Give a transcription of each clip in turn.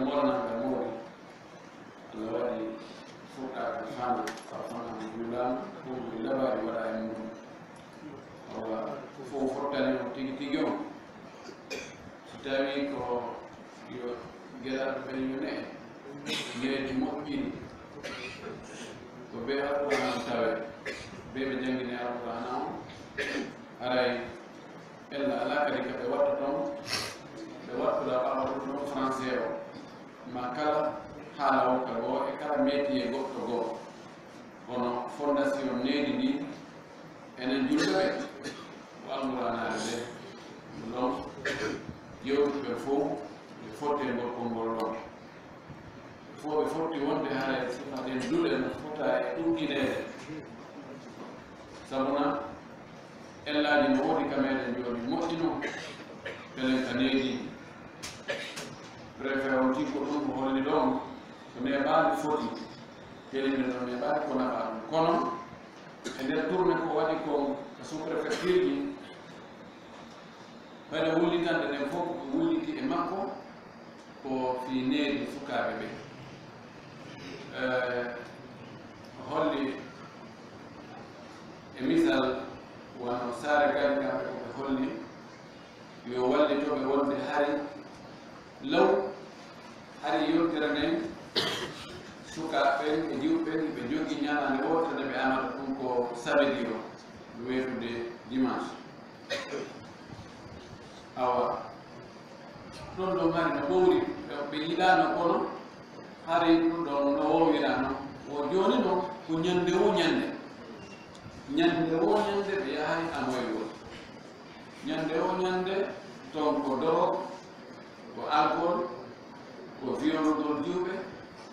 molna ka mori Allah wadi fuka ka fana fafana dulam ko labari wala en awa fo fortani o tigi tigi on so tawi ko yo geraɗo ɓen yone yeeji moƴƴini ko ɓe alqur'an tawe ɓe ɓe jangguini alqur'an on aray ella ala kadi ko ɓe watta toon ɓe wattuɗa ɓawaɗo ɗon français o ma kala haala o ka goo e kala métier goɗɗo goo hono fondation needi ndi enen julɓeɓe ko alqur'anade ɓe ɗon yewtuɓe fof ɓe fotte ngol konngol ɗon fof ɓe fotti wonde haare sifaten duɗe no fota e ɗuɗɗinede sabuna ellaji no woodi ka meɗen joni moƴƴino ɓelen ka needi préfet on tikko ɗum ko holli ɗon ko neɓaali foti kelinde ɗon neɓaali ko nafa ɗum kono e nder tourne ko waɗi ko sous préfecture ji ɓayde wullitande nden fof ko wulliti e makko ko fi needi sukaaɓe ɓe holli e misal wono saare kadi kamɓe koɓe holli yo wallitoɓe wonde hari law hari yontere nden sukaaɓen e diwɓen ɓe jogii ñalande wotere nde ɓe amata ɗum ko samedi o ɗo weetude dimanche awa ɗon ɗon hari no ɓowri ɓe yiɗano kono hari ɗum ɗon no wowirano o joni noon ko ñande o ñande ñande o ñande ɓe yahay amoygol ñande o ñande toon ko dorog ko alcool ko viologol diwɓe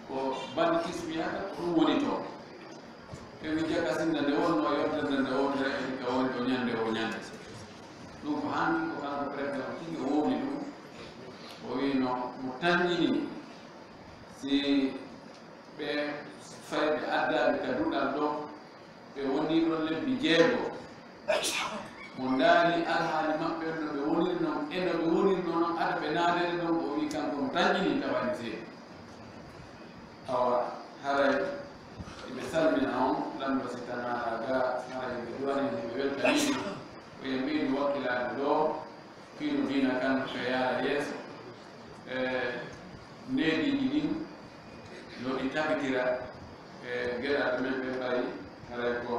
ko banditisme yaka ko ɗum woni toon ewi jagasinda nde wonno yordede nde wonde edi ka woni ɗo ñande o ñande ɗum ko hanki ko kanko préfet o tigi o wowni ɗum o wino mo tañƴini si ɓe fayɓe addaɓe ka duɗal ɗo ɓe woni ɗon lebbi jeego mo ndaari alhaali maɓɓe no ɓe woniri noon e no ɓe woniri noon ada ɓe naadere ɗon o wi kanko mo tañƴini tawani seeɗi awa haray ɓe salmina on lamɗo si tanaɗa ga haray ɓe duwani ɓe weltanini oye mbiɗi wakkilade ɗo fiino dina kanko ɓe yaara yeeso neediji ɗin no ɗi tabitira e geɗaɗo men ɓe mbayi haray ko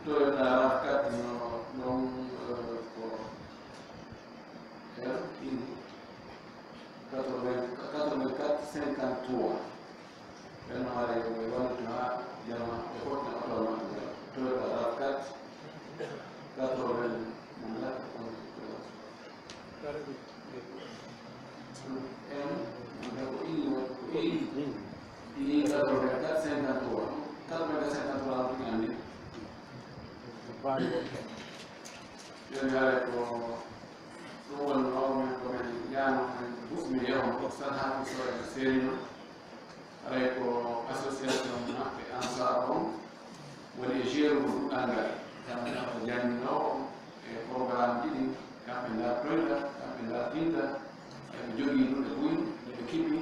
Toyota RAV4 no ɗon ko 8453 ɓen no haray ɓe wallito ha jama ɓe fotna oto maɓɓe Toyota RAV4 80 Io ko ɗum woni awmen komen yaano men husmi yewon ko tan ha ko soe serino aray ko association maɓɓe ansar on woni e jeeru ko ɗuɗɗal ngal kamɓe ko jannginowo e programme ɗiɗi kamɓe dartoyta kamɓe dartinta eɓe jogii ɗuɗe buy eɓe kiɓi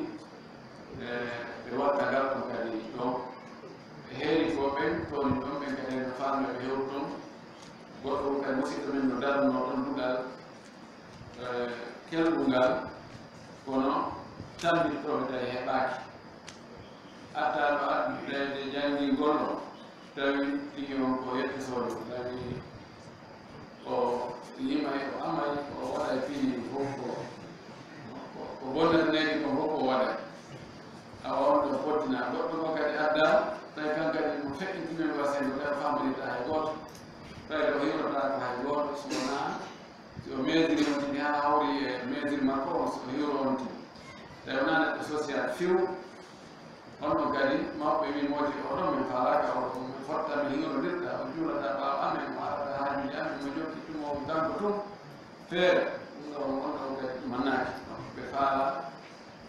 ɓe watta ngal ɗum kadi ɗon ɓe heeri ko ɓen toon ɗon ɓen kadi no famɓe ɓe hewru toon goɗɗo kadi musidɗo men no darno ɗon duɗal kelɗu ngal kono tambitoɓe tawi heɓaki attaɗo aɗɗuɗede janngingol ɗo tawi tigi on ko yettotoɗo tawi o limay o amay o waɗa fini fof ko bonnatanedi ko fof o waɗa awa on ɗo fottina goɗɗo ko kadi adda tawi kan kadi mo feƴƴintimen wasende o tawi famorita hay goto tawi o hiwrata ko hay goto so wona si o mesiri on tini ha hawri e mesiri makko on so hiwro on tini tawi wona neɗɗo social few on ɗon kadi mawɓe wi modi oɗon min falaka oɗo mi fotta mi hiwrodirta o juulata ɓawa amen o arata haajuji amen mo jokki ɗum o ganko tum feere ɗum ɗo on ɗon kadi mannaki ɓe faala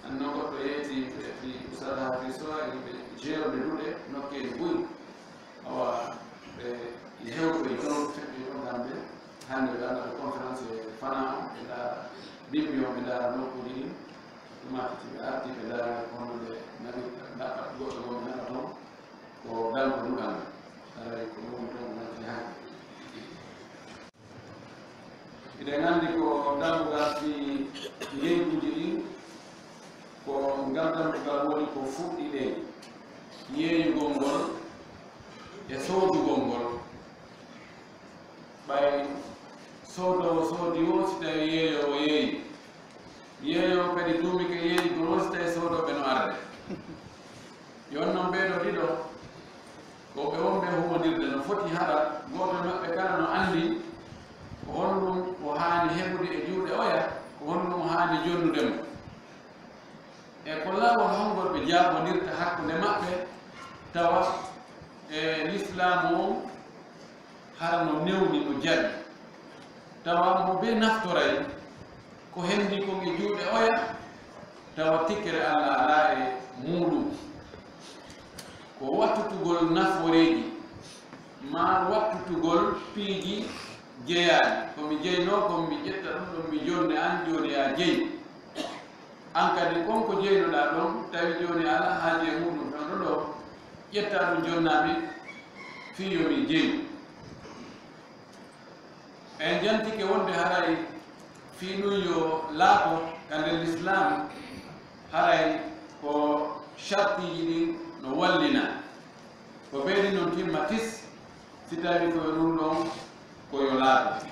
anno goɗɗo yeeti ɓe usata hafiso ɓe jeerode duɗe nokkeji ɓuyi awa ɓe hewɓe toon feɓɓi ɗon gam hande ɓe annda ko conférence fana ɓe ndaara bimbi o ɓe ndaara nokkuji ɗi ɗumati ɓe arti ɓe ndaara hono ɓe naɓi naɓat goɗɗo go ɓe naɓa toon ko dalko ɗuɗal aray ko ɗum toon natti haake eɗen anndi ko dambugal fi leyduji ɗi ko ngam dambugal woni ko fuɗɗi ɗe yeeyugol ngol e soodugol ngol ɓay soodowo soodi o si tawi yeeyowo yeeyi yeeyowo kadi duumi ko yeeyugol o si tawi soodoɓe no arde yon noon ɓeeɗo ɗiɗo ko ɓe wonɓe humodirde no foti haɗa gooto maɓɓe kala no anndi ko honɗum o haani heɓude e juuɗe oya ko honɗum o haani jonnude mo e ko laawol hongol ɓe jaaɓodirta hakkunde maɓɓe tawa e l'islamu o hara no newni no jaɓi tawa mo be naftoray ko hendi kon e juuɗe oya tawa tikkere allah ala e muɗum ko wattutugol naforeji ma wattutugol piiji jeeyaani komi jeyno komi ƴetta ɗum ɗon mi jonde an joni ya jeyi an kadi konko jeynoɗa ɗon tawi joni ala haaji e muɗum tan ɗo ɗo ƴetta ɗum jonnami fiyomi jeyi en jantike wonde haray fiɗum yo laato ka nder l'islam haray ko chartiji ɗi no wallina ko ɓeydi noon timma tis si tawi koye ɗum ɗon koyo laato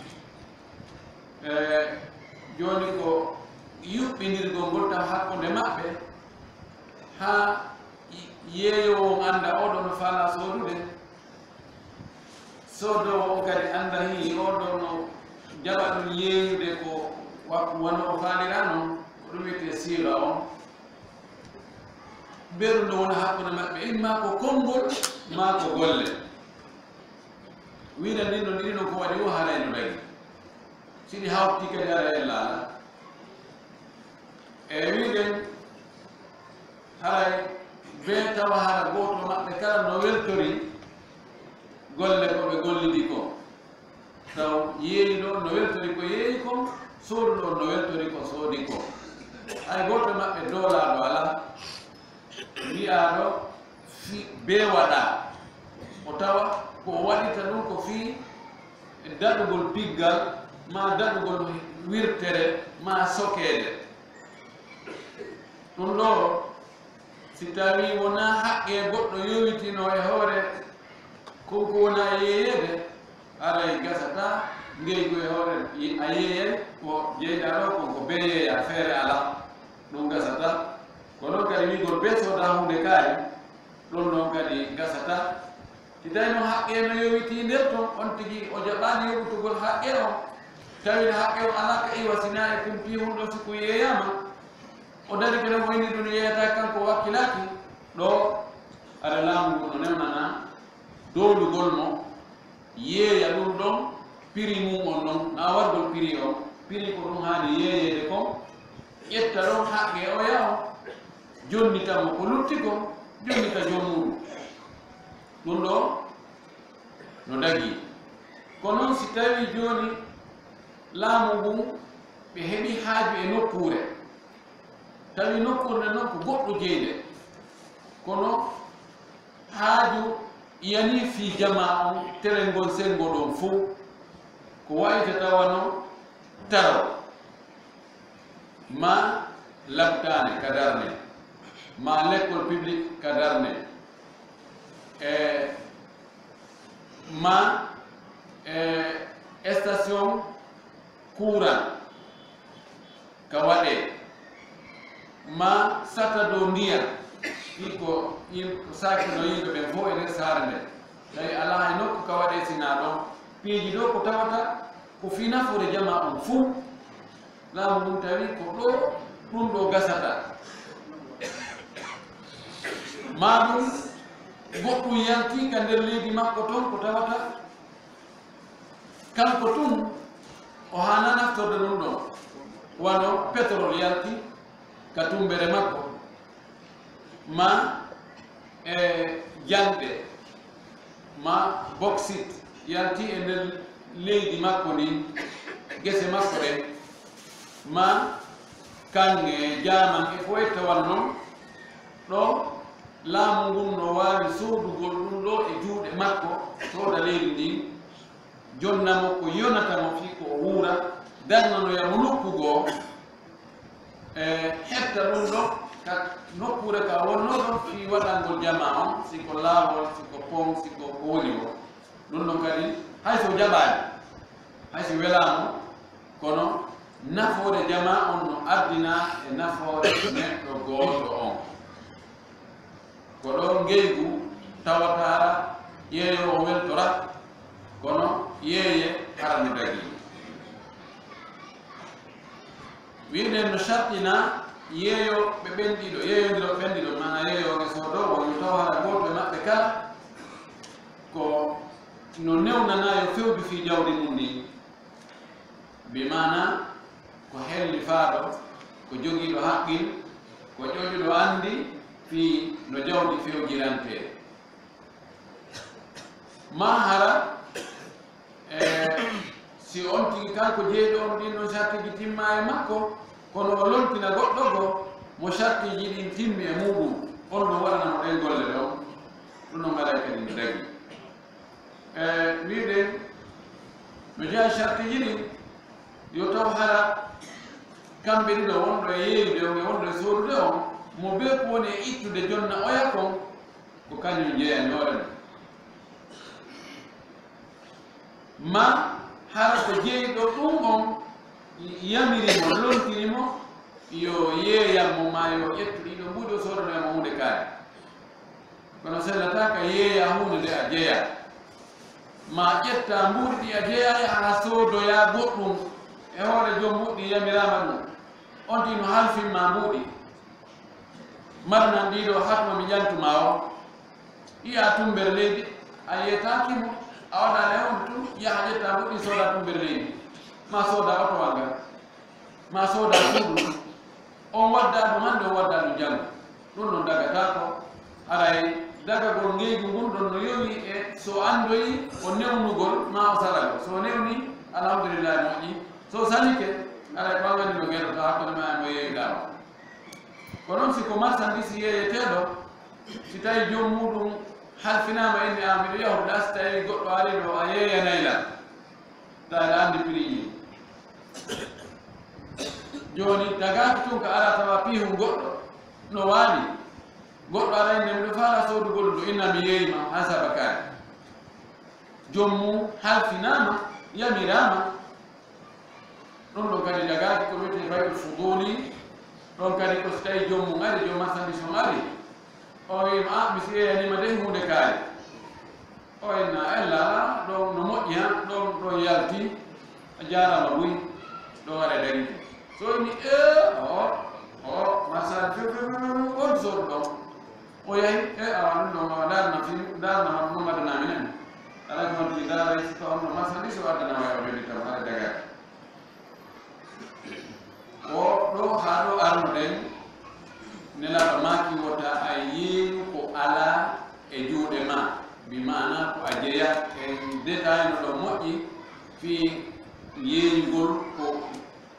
joni ko yuɓɓinirgol ngol taw hakkunde maɓɓe ha yeeyowo anda oɗo no faala soodude soodowo o kadi anda hi oɗo no jaɓa ɗum yeeyude ko wona o faalira noon ko ɗum wiyete siira on ɓeeɗum ɗo wona hakkunde maɓɓe imma ko konngol ma ko golle wiina ndin ɗon ɗiɗi noon ko waɗi o haray no dagi siɗi hawti kadi ara e laala e wiɗen haray be tawa hara gooto maɓɓe kala no weltori golle ko ɓe gollidi ko taw yeeyi ɗo no weltori ko yeeyi ko soodu ɗo no weltori ko soodi ko hay gooto maɓɓe doolaaɗo ala wi'aaɗo be waɗa o tawa ko waɗita ɗum ko fii daɗugol piggal ma daɗugol wirtere ma sokeede ɗum ɗo si tawi wona haqqe goɗɗo yowitino e hoore konko wona yeeyede aray gasata ngeygu e hoore a yeeyay ko jeyɗa ɗo konko be yeeya feere ala ɗum gasata ko noon kadi wigol be sooda hunde kaari ɗum ɗon kadi gasata si tawi no haqqe no yowiti nder toon on tigi o jaɓani yoɓutugol haqqe o tawino haqqe o ala ka iwasina e kumpi hunɗo siko yeeyama o dari kene mo inni ɗum yeeyata kanko wakkilaki ɗo aɗa laamu ngu no newnana dowlugol mo yeeya ɗum ɗon prix mum on ɗon na wargol prix o prix ko ɗum haani yeeyede kon ƴetta ɗon haqqe o yaho jonnitamo ko lutti ko jonnita jommuɗum ɗum ɗo no dagi ko noon si tawi joni laamu ngun ɓe heɓi haaju e nokkure tawi nokkurde noon ko goɗɗo jeyde kono haaju yani fi jama on terengol sengo ɗon fo ko wayta tawano taro ma labtane ka darne ma l'école publique ka darne ma station courant ka waɗe ma sata dow ndiyam iko sakino yimɓe ɓen fof e nder saare nde tawi ala e nokku ka waɗe sina ɗon piiji ɗo ko tawata ko fi nafoore jama on fuu laamu ɗum tawi ko ɗo ɗum ɗo gasata ma ɗum goɗɗum yalti ka nder leydi makko toon ko tawata kanko tun o hana naftorde ɗum ɗon wano pétrole yalti ka tumbere makko ma janɗe ma bauxite yalti e nder leydi makko ndi gese makko ɗe ma kange jaman e foye tawan noon ɗo laamu ngun no waawi soodugol ɗum ɗo e juuɗe makko sooda leydi ndi jonnamo ko yonatamo fii ko o wuura darnanoyamo nokkugoo hetta ɗum ɗo ka nokkure ka wonno ɗon fii waɗangol jama on siko laawol siko pom siko ko woni o ɗum ɗon kadi hay so jaɓaani hay so welaamo kono nafoore jama on no ardina e nafoore neɗɗo gooto on ko ɗo ngeygu tawataara yeeyo o weltora kono yeeye harani dagi wiɗen no sartina yeeyo ɓe ɓenɗiɗo yeeyodiro ɓenɗiɗo mana yeeyoge soodo wonno taw hara gooto e maɓɓe kala ko no newnanayo fewbi fii jawdi mum ndi bi mana ko helli faaɗo ko jogiiɗo haqqil ko ƴoƴuɗo anndi fii no jawdi fewjirante ma hara si on tigi kanko jeeyɗo on ɗin ɗon sartiji timma e makko kono o lontina goɗɗo go mo sartiji ɗin timmi e muɗum on ɗo waɗanamo ɗen golle ɗon ɗum no mbaɗa kadi no dagi wiɗen no jeeya sartiji ɗin yo taw hara kamɓe ɗiɗo wonɗo e yeeyude on e wonɗo e soodude on mo be ko woni e ittude jonna oya kon ko kañum jeeyani hoore mum ma hara ko jeeyiɗo ɗum on yamirimo lontinimo yo yeeyammo ma yo ƴettu ɗiɗo mbuɗi o soodanoyamo hunde kaari kono sellata ka yeeya hunde nde a jeeya ma ƴetta mbuɗi ɗi a jeeya ha soodoya goɗɗum e hoore joom mbuɗɗi yamirama ɗum on tino halfinma mbuɗi marnan ɗiɗo hatma mi ƴantuma o iya tumbere leydi a yeetakimo a waɗa lewon tun yaha ƴetta mbuɗɗi sooda tumbere leydi ma sooda otowal ngal ma sooda suudu on wadda ɗum hannde o wadda ɗum janngo ɗum ɗon dagatako aray dagagol ngeygu ngun ɗon no yowi e so andoyi o newnugol ma o salago so newni alhamdulillahi moƴƴi so salike aray ɓangani no gueɗoto hakkude ma mo yeewiɗama ko noon siko marchandise yeeyeteɗo si tawi joom muɗum halfinama inni a miɗo yahude as tawi goɗɗo ari ɗo a yeeyanaylan tawa andi prix ji joni dagaki tun ko ara tawa pihum goɗɗo no waali goɗɗo arayne miɗo faala soodugol ɗo inna mi yeeyima ha sabakari jommum halfinama yamirama ɗum ɗon kadi dagaki ko wiyete bayul fuduli ɗon kadi ko so tawi jommum ari joom marchandise on ari o wima a mi si yeeyanima de hunde kaari o inna ella ɗon no moƴƴi ha ɗon ɗon yalti a jarama ɓuy ɗo waɗa darite so imi o marchandise on soodu ɗon o yahi awa ɗum ɗon darna fi darnama ɗum addanami nen ala ko wonti daara si taw no marchandise o addanama o joni tam aɗa dagaki o ɗo ha ɗo arno ɗen nelaɗo maki wota a yeeyu ko ala e juuɗe ma bi mana ko a jeeya en détail no ɗo moƴƴi fi yeeyugol ko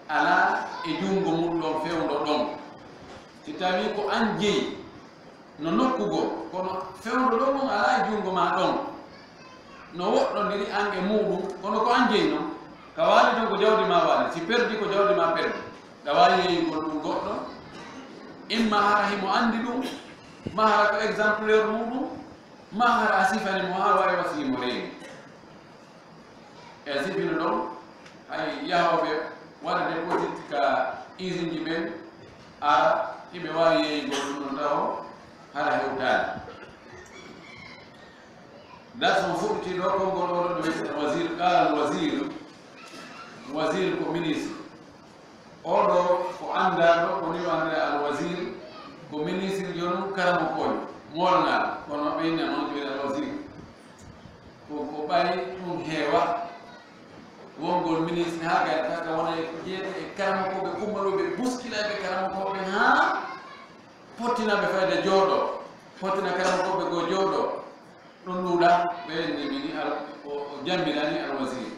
ala e junngo mum ɗon fewɗo ɗon si tawi ko an jeeyi no nokkugo kono fewɗo ɗon ɗum ala e junngo ma ɗon no woɗɗodiri an e muɗum kono ko an jeeyi noon ka waali ton ko jawdi ma waali si perdi ko jawdi ma perdi ɗa wawi yeeyugol ɗum goɗɗo imma hara himo andi ɗum ma hara ko exemplaire muɗum ma hara a sifani mo ha wawi wasiyimo reeni e sifino ɗon hay yahoɓe waɗa déposit ka usine ji ɓen ara iɓe wawi yeeyugol ɗum ɗon taw hara hewtani darson fuɗɗiti ɗo konngol oɗo ɗo wiyete wasir qala wasir ko ministre oɗo ko andaɗo ko ni andira al wasir ko ministre joni karamo koye molnal kono ɓeyna noon wiyete al wasir ko ɓay ɗum heewa wongol ministre ha gayta kaka wona jeeɗe e karamakoɓe kummaloɓe buskilaɓe karamakoɓe ha pottinaɓe fayde jooɗo pottina karamakoɓe go jooɗo ɗum ɗuuɗa ɓeyenne mini o jambinani al wasir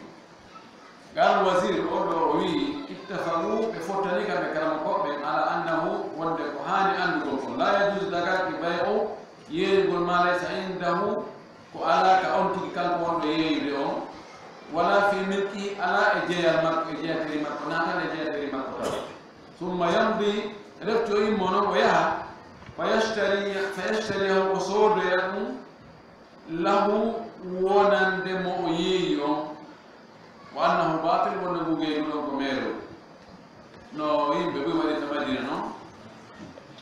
قال الوزير أولوي اتفقوا بفوتانيكا بكلام قوم على أنه وند كهاني أندوكم لا يجوز لك بيع يقول ما ليس عنده وعلى كأنتي كلام وند يبيعه ولا في ملكه على إجياء كريمة ناكل إجياء كريمة ثم يمضي رفتو يمونه ويها فيشتري القصور له ونند مؤييهم وأنه باطل ونبغي يقولون كميرو نو يمبي بيما يتمدينا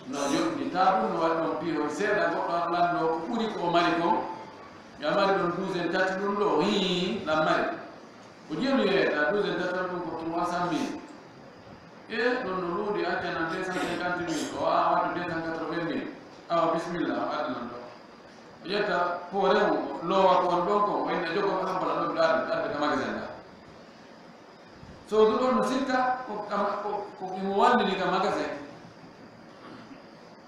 نو يوم كتابو نو أدم بيرو سيدا قطع لانو كوريكو ماريكو يا ماريكو دوزن تاتلون لو هي لا ماري وجيم يتا دوزن تاتلون كتلوا سامي إيه نو لودي أجنا 250,000 أو أواتو 280,000 أو بسم الله أدنى يتا فورو لو أكون دوكو وين جوكو كم بلا لو دار كما كذا so dulu nusika kukimuwali ni kama kaze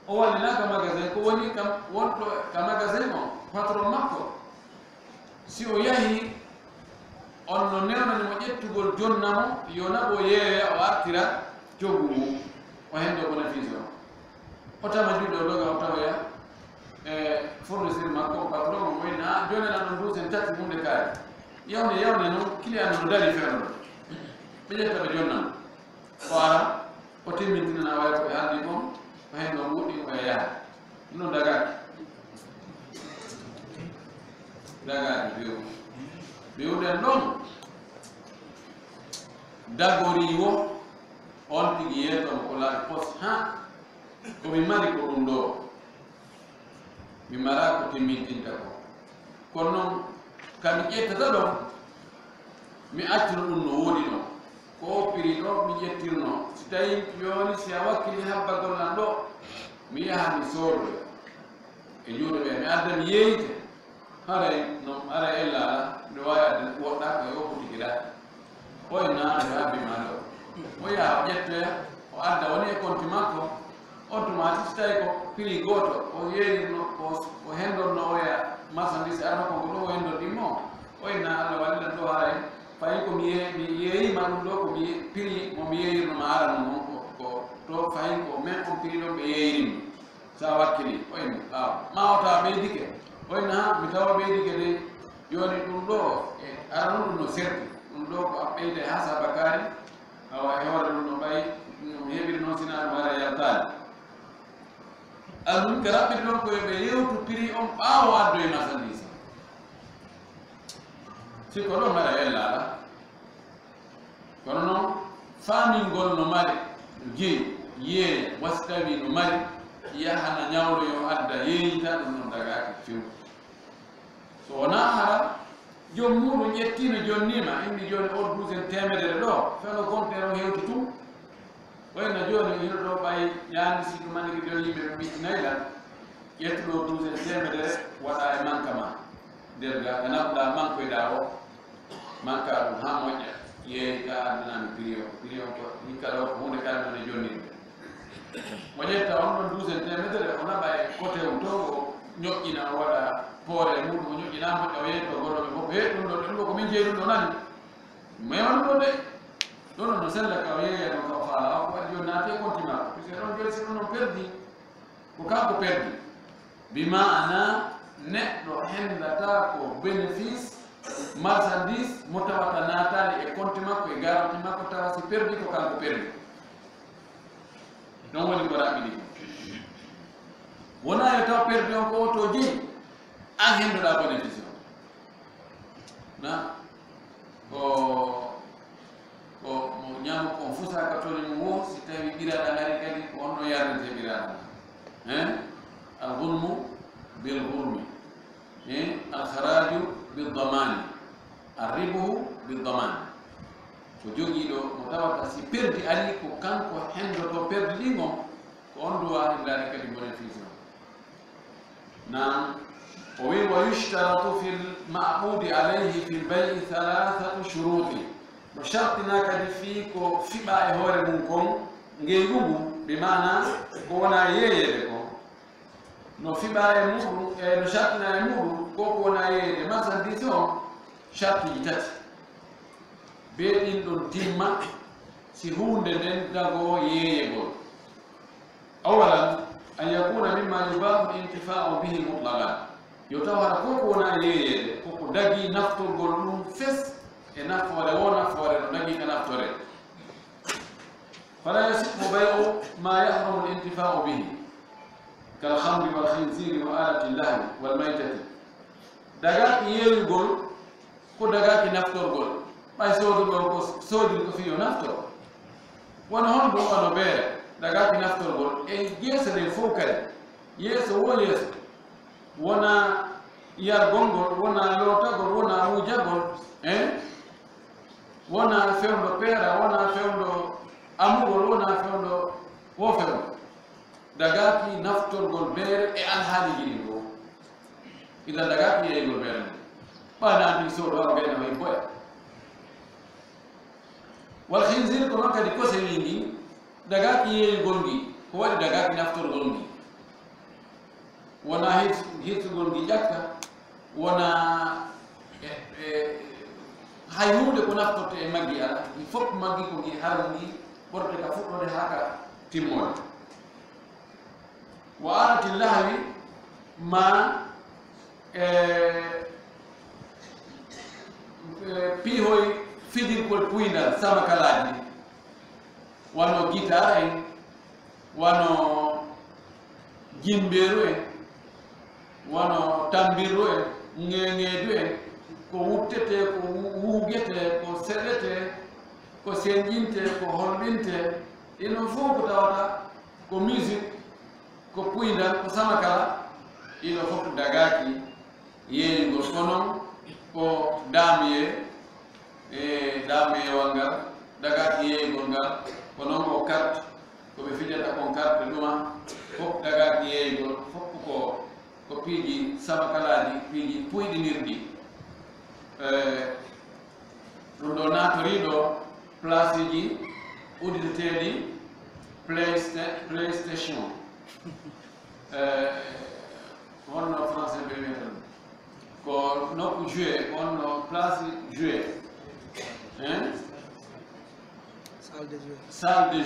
owali na kama kaze ko woni kam wonto kama kaze mo patron makko si o yahi onno newna ni mo ƴettugol jonnamo yona bo yeeya o artira jogumu o hendo bénéfice o tama juɗo doga o tawoya fournisseur makko patron mo wayna jonena ɗon duusen tati munde kaari yawne noon client no dari feewno bejeta be jonna wala o timmitina na way ko handi mom ko hen no wudi ko yaa no daga biu den non dagori wo on tigi yeto ko la pos ha ko mi mari ko dum do mi mara ko timmitinta ko kono kam ƴettata ɗon mi accino ɗum no woodi ɗon ko piri ɗo mi ƴettirno si tawi joni si a wakkili habbagol nan ɗo mi yaha mi sorre e juuɗe ɓe mi adda mi yeyte haray no ara ellala nde wawi adda woɗɗa ko yokkutikiɗa oye naade habbima ɗo o yaha o ƴettoya o adda woni e compte makko automatique si tawi ko prix goto o yeynirno o hendonno oya marchandise arno konko ɗo o hendondimmo oyna Allah wallan ɗo haray fayi ko mi yeeyima ɗum ɗo ko mi prix mo mi yeeyirno ma arano noon ko to fayi ko même on prix ɗon ɓe yeeyirimi sa wakkili oyni ɓaawa ma o tawa ɓeydike oyna ha mi tawa ɓeydike de joni ɗum ɗo e arano ɗum no serti ɗum ɗo ko a ɓeyde ha sabakari awa e hoore ɗum no ɓayi mi heɓiri noon sina ɗum ara yaltani aɗum ko raɓɓiɗi ɗon koye ɓe yewtu prix on ɓaawo addoye marchandise siko ɗon mbaɗa yellala kono noon faamingol no mari jeeyi yeeya wasi tawi no mari yahana ñawɗo yo adda yeeyita ɗum noon dagaki few so wona hara jom muɗum ƴettino jonnima indi joni o duusen temedere ɗo feno comptere o hewti tum wayno joni hino ɗo ɓay yandi si ɗum maniki ɗon yimɓe ɓe ɓittinaylan ƴettuɗo duusen temedere waɗa e manka ma nder ga ko naɓɗa mankoyɗa o manka ɗum ha moƴƴa yeeyta addinami prix o ko hikka ɗo ko hunde kala ɗon e jonninde mo ƴetta on ɗon duusen temedere o naɓa e côté o to o ñoƴƴina o waɗa poore e muɗum o ñoƴƴina moƴƴa o yeyto goɗɗoɓe fof he ɗum ɗo ɗum ɗo komin jeeyi ɗum ɗo nani mewano ɗo de ɗon no sella ka o yeeya ɗon ka o faala o ko waɗi joni naate conti makko puisque ɗon joni si ɗum ɗon perdi ko kanko perdi bima ana neɗɗo hendata ko bénéfice marchandise mo tawata naatali e compte makko e garanti makko tawa si perdi ko kanko perdi ɗon woni ko raɓɓiɗi wona yo taw perdi on ko oto jeyi an hendoɗa bénéfice o na ko mo ñaamo ko on fusaka toni mum wo si tawi ɓiraɗa ngari kadi ko on ɗo yardete ɓiraɗa hen alhulmu bilhulmi alharaju bildamani arribuhu bildamani ko jogiiɗo mo tawata si perdi ari ko kanko hendoto perdi ɗin on ko on duwa hindade kadi bénéfice o nan o wi wa yushtaratu fi lma'budi alayhi fi lbayi 3 shuruti mo shartina kadi fii ko fiɓa e hoore mum kon ngeygugu ɓe mana ko wona yeeyede ko no fiɓa e muɗum e no shartina e muɗum ko ko wona yeeyede marchandise o shartiji tati بين دون تيما سيهون دين داغو ييغول اولا ان يكون مما يباح الانتفاع به مطلقا يتوارى كوكونا ييغ كوكو داغي نفتو غولوم فيس e nafoore wo nafoore no dagi ka naftore فلا يصح بيع ما يحرم الانتفاع به كالخمر والخنزير وآلة اللهو والميتة دغاك ييغول ko dagaki naftorgol ɓay soduɗo ko sodiri ko fiyo naftor wona hon ɗum ono beere dagaki naftorgol e yeeso nden fof kadi yeeso wo yeeso wona yargol ngol wona lootagol wona wujagol wona fewndo peera wona fewndo amugol wona fewndo wo fewndo dagaki naftorgol beere e alhaali jiɗi fof ila dagaki yeygol beere nde bana ni so do ngena way boy wal khinzir ko non kadi ko se wingi daga ki yey gongi ko wadi daga ki naftor gongi wona hit gongi jakka wona hayude ko naftorte e maggi ala il faut maggi ko gi harni borte ka fuddo de haka timmol wa arati lahwi ma pihoy fidir kol puinal sama kalaji wano guitar en wano jimberu en wano tambiru en ngengedu en ko wuttete ko wugete ko sedete ko senjinte ko holbinte ino fof ko tawata ko musique ko puinal ko sama kala ino fof dagaki yeeyugol konon ko damiye damiye wangal dagaki yeeyugol ngal ko noon ko carte ko ɓe fijata kon carte ɗuma fof dagaki yeeyugol fof ko piiji sabakalaji piiji puyɗinirɗi ɗum ɗo natoriɗo place ji uditeteɗi playstation honno français ɓe wiyata ɗum ko nokku joué honno place joué salle de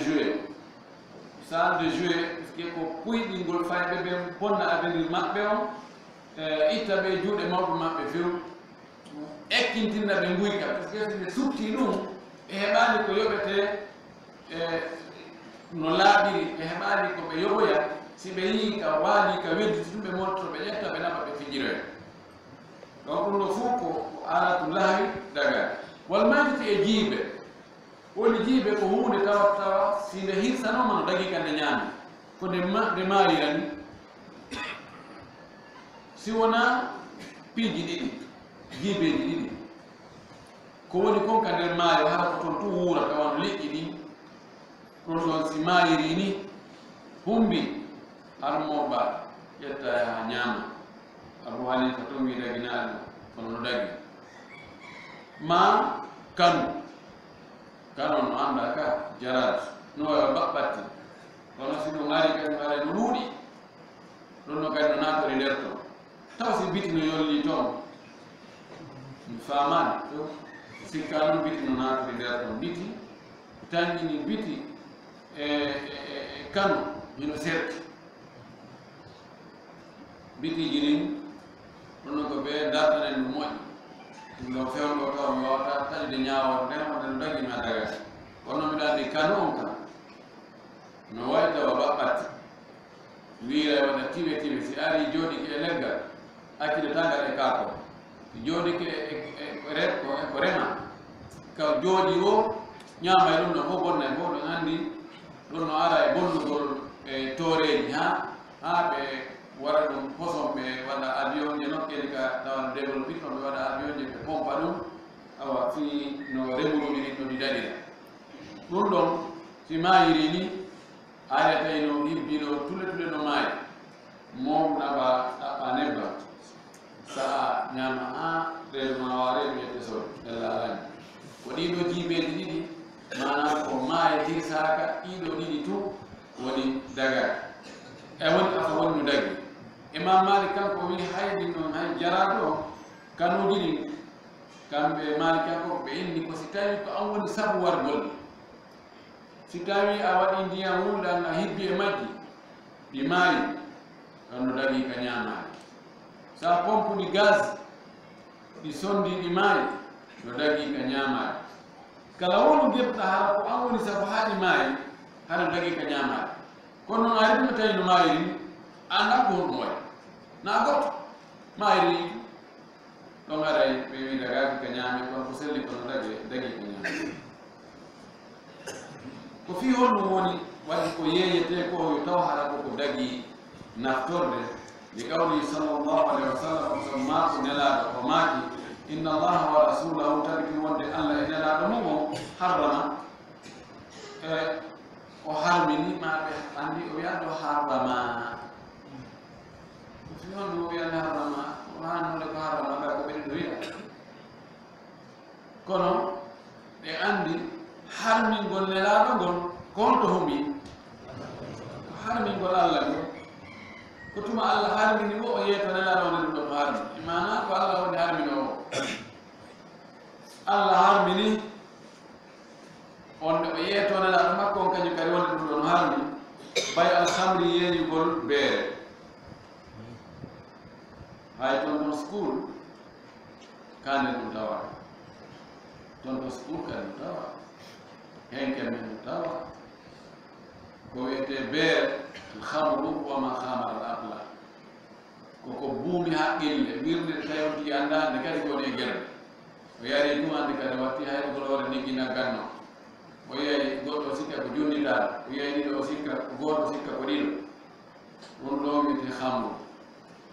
joué que ko puyɗingol fayɓe ɓe bonna avenir maɓɓe on itta ɓe juuɗe mawɓe maɓɓe few ekkintinna ɓe guyka par ce que ɓe subti ɗum ɓe heɓani ko yoɓete no laaɓiri ɓe heɓani ko ɓe yoɓoya si ɓe yii ka waali ka wedditi ɗum ɓe monto ɓe ƴetta ɓe naɓa ɓe fijiroya donc ɗum ɗo fof ko alatu laawi daga walmaytiti e jiiɓe woni jiiɓe ko hunde tawa si nde hirsanoma no dagi kande ñaami ko nde maarirani si wona piiji ɗiɗi jiibeji ɗiɗi ko woni konka nder maayo hara ko toon tu wuura tawano liƴƴi ɗi ɗon ɗon si maayiri ni humbi almoɓa ƴetta ha ñaama Abu Hanifa to wi daginaɗo kono no dagi ma kanu no anda ka jarat no baɓɓatti kono sino ngari kadi ara no luuɗi ɗon no kadi no natori nder to taw si biti no yolli toon mi famani to sikka noon biti no natori nder to biti tanƴini biti kanu hino serti bitiji ɗin ɗum ko ɓe dartanen ɗum moƴƴi ɗum ɗo fewɗo taw mi wawata taƴde ñaawata ndemade no dagi ma daga kono mbiɗa andi kanu on kam no wayi tawa baɓɓatti wiira waɗa tiwe si ari jooɗike e leggal accide tangal e kaako si jooɗike ko rema ka jooɗi o ñaama e ɗum ɗo fof bonna e fof ɗon anndi ɗum no ara e bonnugol e tooreji ha ɓe wara ɗum poson ɓe waɗa avion je nokkeli ka tawa développé ɗon ɓe waɗa avion je ɓe pompa ɗum awa fi no remuɗumi ɗin ɗo ɗi daɗira ɗum ɗon si maayiri ni areta ino hibbino tule no maayi mom ɗaɓa nebba sa'a ñama ha reedu ma wawa reedu yette soɗ ella alani ko ɗiɗo jiibeji ɗiɗi manam ko maaye tirsaka ɗiɗo ɗiɗi tu woni daga e woni afa woni no dagi Imam Malik kanko wi haydi noon hay jaraɗo kanuji ɗin kamɓe malika ko ɓe inni ko si tawi ko an woni sabu wargol si tawi a waɗi ndiyam wulɗan a hibbi e majji ɗi maayi ɗon no dagi ka ñaamaade sa pompuɗi gaz ɗi sondi ɗi maayi no dagi ka ñaamaade kala wonu geɓɗa hara ko an woni sabu haa ɗi maayi hano dagi ka ñaamaade kono noon a riɗima tawi no maayiri anda ko honɗum waɗi na goto maayiri ɗon aray ɓe wi dagaki ka ñaami kono ko selli kono dagi ka ñaami ko fi honɗum woni waɗi ko yeeyete ko yo taw hara ko dagi naftorde li qawli sallllahu alayhi wa sallam so maako nelaaɗo o maaki inna allaha wa rasulahu tarki wonde allah e nelaaɗo mum o harrama o harmini maɓe andi o wiya ɗo harrama ko fi honɗum o wiyande harrama o hannode ko harrama ga ko ɓeɗi ɗo wiya kono ɓe andi harmingol nelaaɗo ngol ko honto humi ko harmingol allah ngol ko tuma allah harmini mo o yeeto nelaaɗo wonde ɗum ɗo mo harmi mana ko allah woni harmino o allah harmini onde o yeeto nelaaɗo makko on kañum kadi wonde ɗum ɗo no harmi bay alhamri yeeñugol beere hay toon ton school kande ɗum tawa toon to school kadi ɗum tawa henken men ɗum tawa ko wiyete beere alhamru wama hamara al aqla koko buumi haqqille wirde tawti andande kadi ko woni e gerde o yari tumande kadi watti hay golore niggina ganno o yeyi goɗɗo sikka ko jonnitaɗo o yeyi ɗiɗo o sikka goto sikka ko ɗiɗo ɗum ɗo wiyete hamru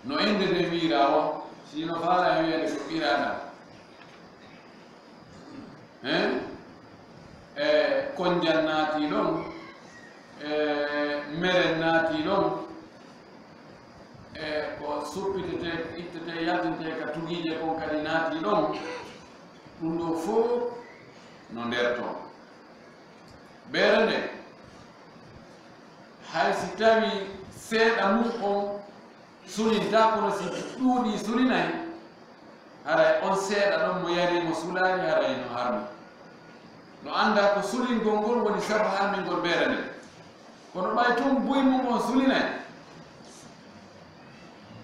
no inde nde wiira o sino faala e wiyede ko ɓiraɗam e konjan naati ɗon meren naati ɗon e ko suppitete ittete yaltinte ka tugiije kon kadi naati ɗon ɗum ɗo fof no nder toon ɓeere nde hay si tawi seeɗa mum on sulinta kono si ɗuuɗi sulinayi haray on seeɗa ɗon mo yari mo sulaani haray no harmi no annda ko sulingol ngol woni sabu harmingol ɓeere nde kono ɓay tun buy mum on sulinayi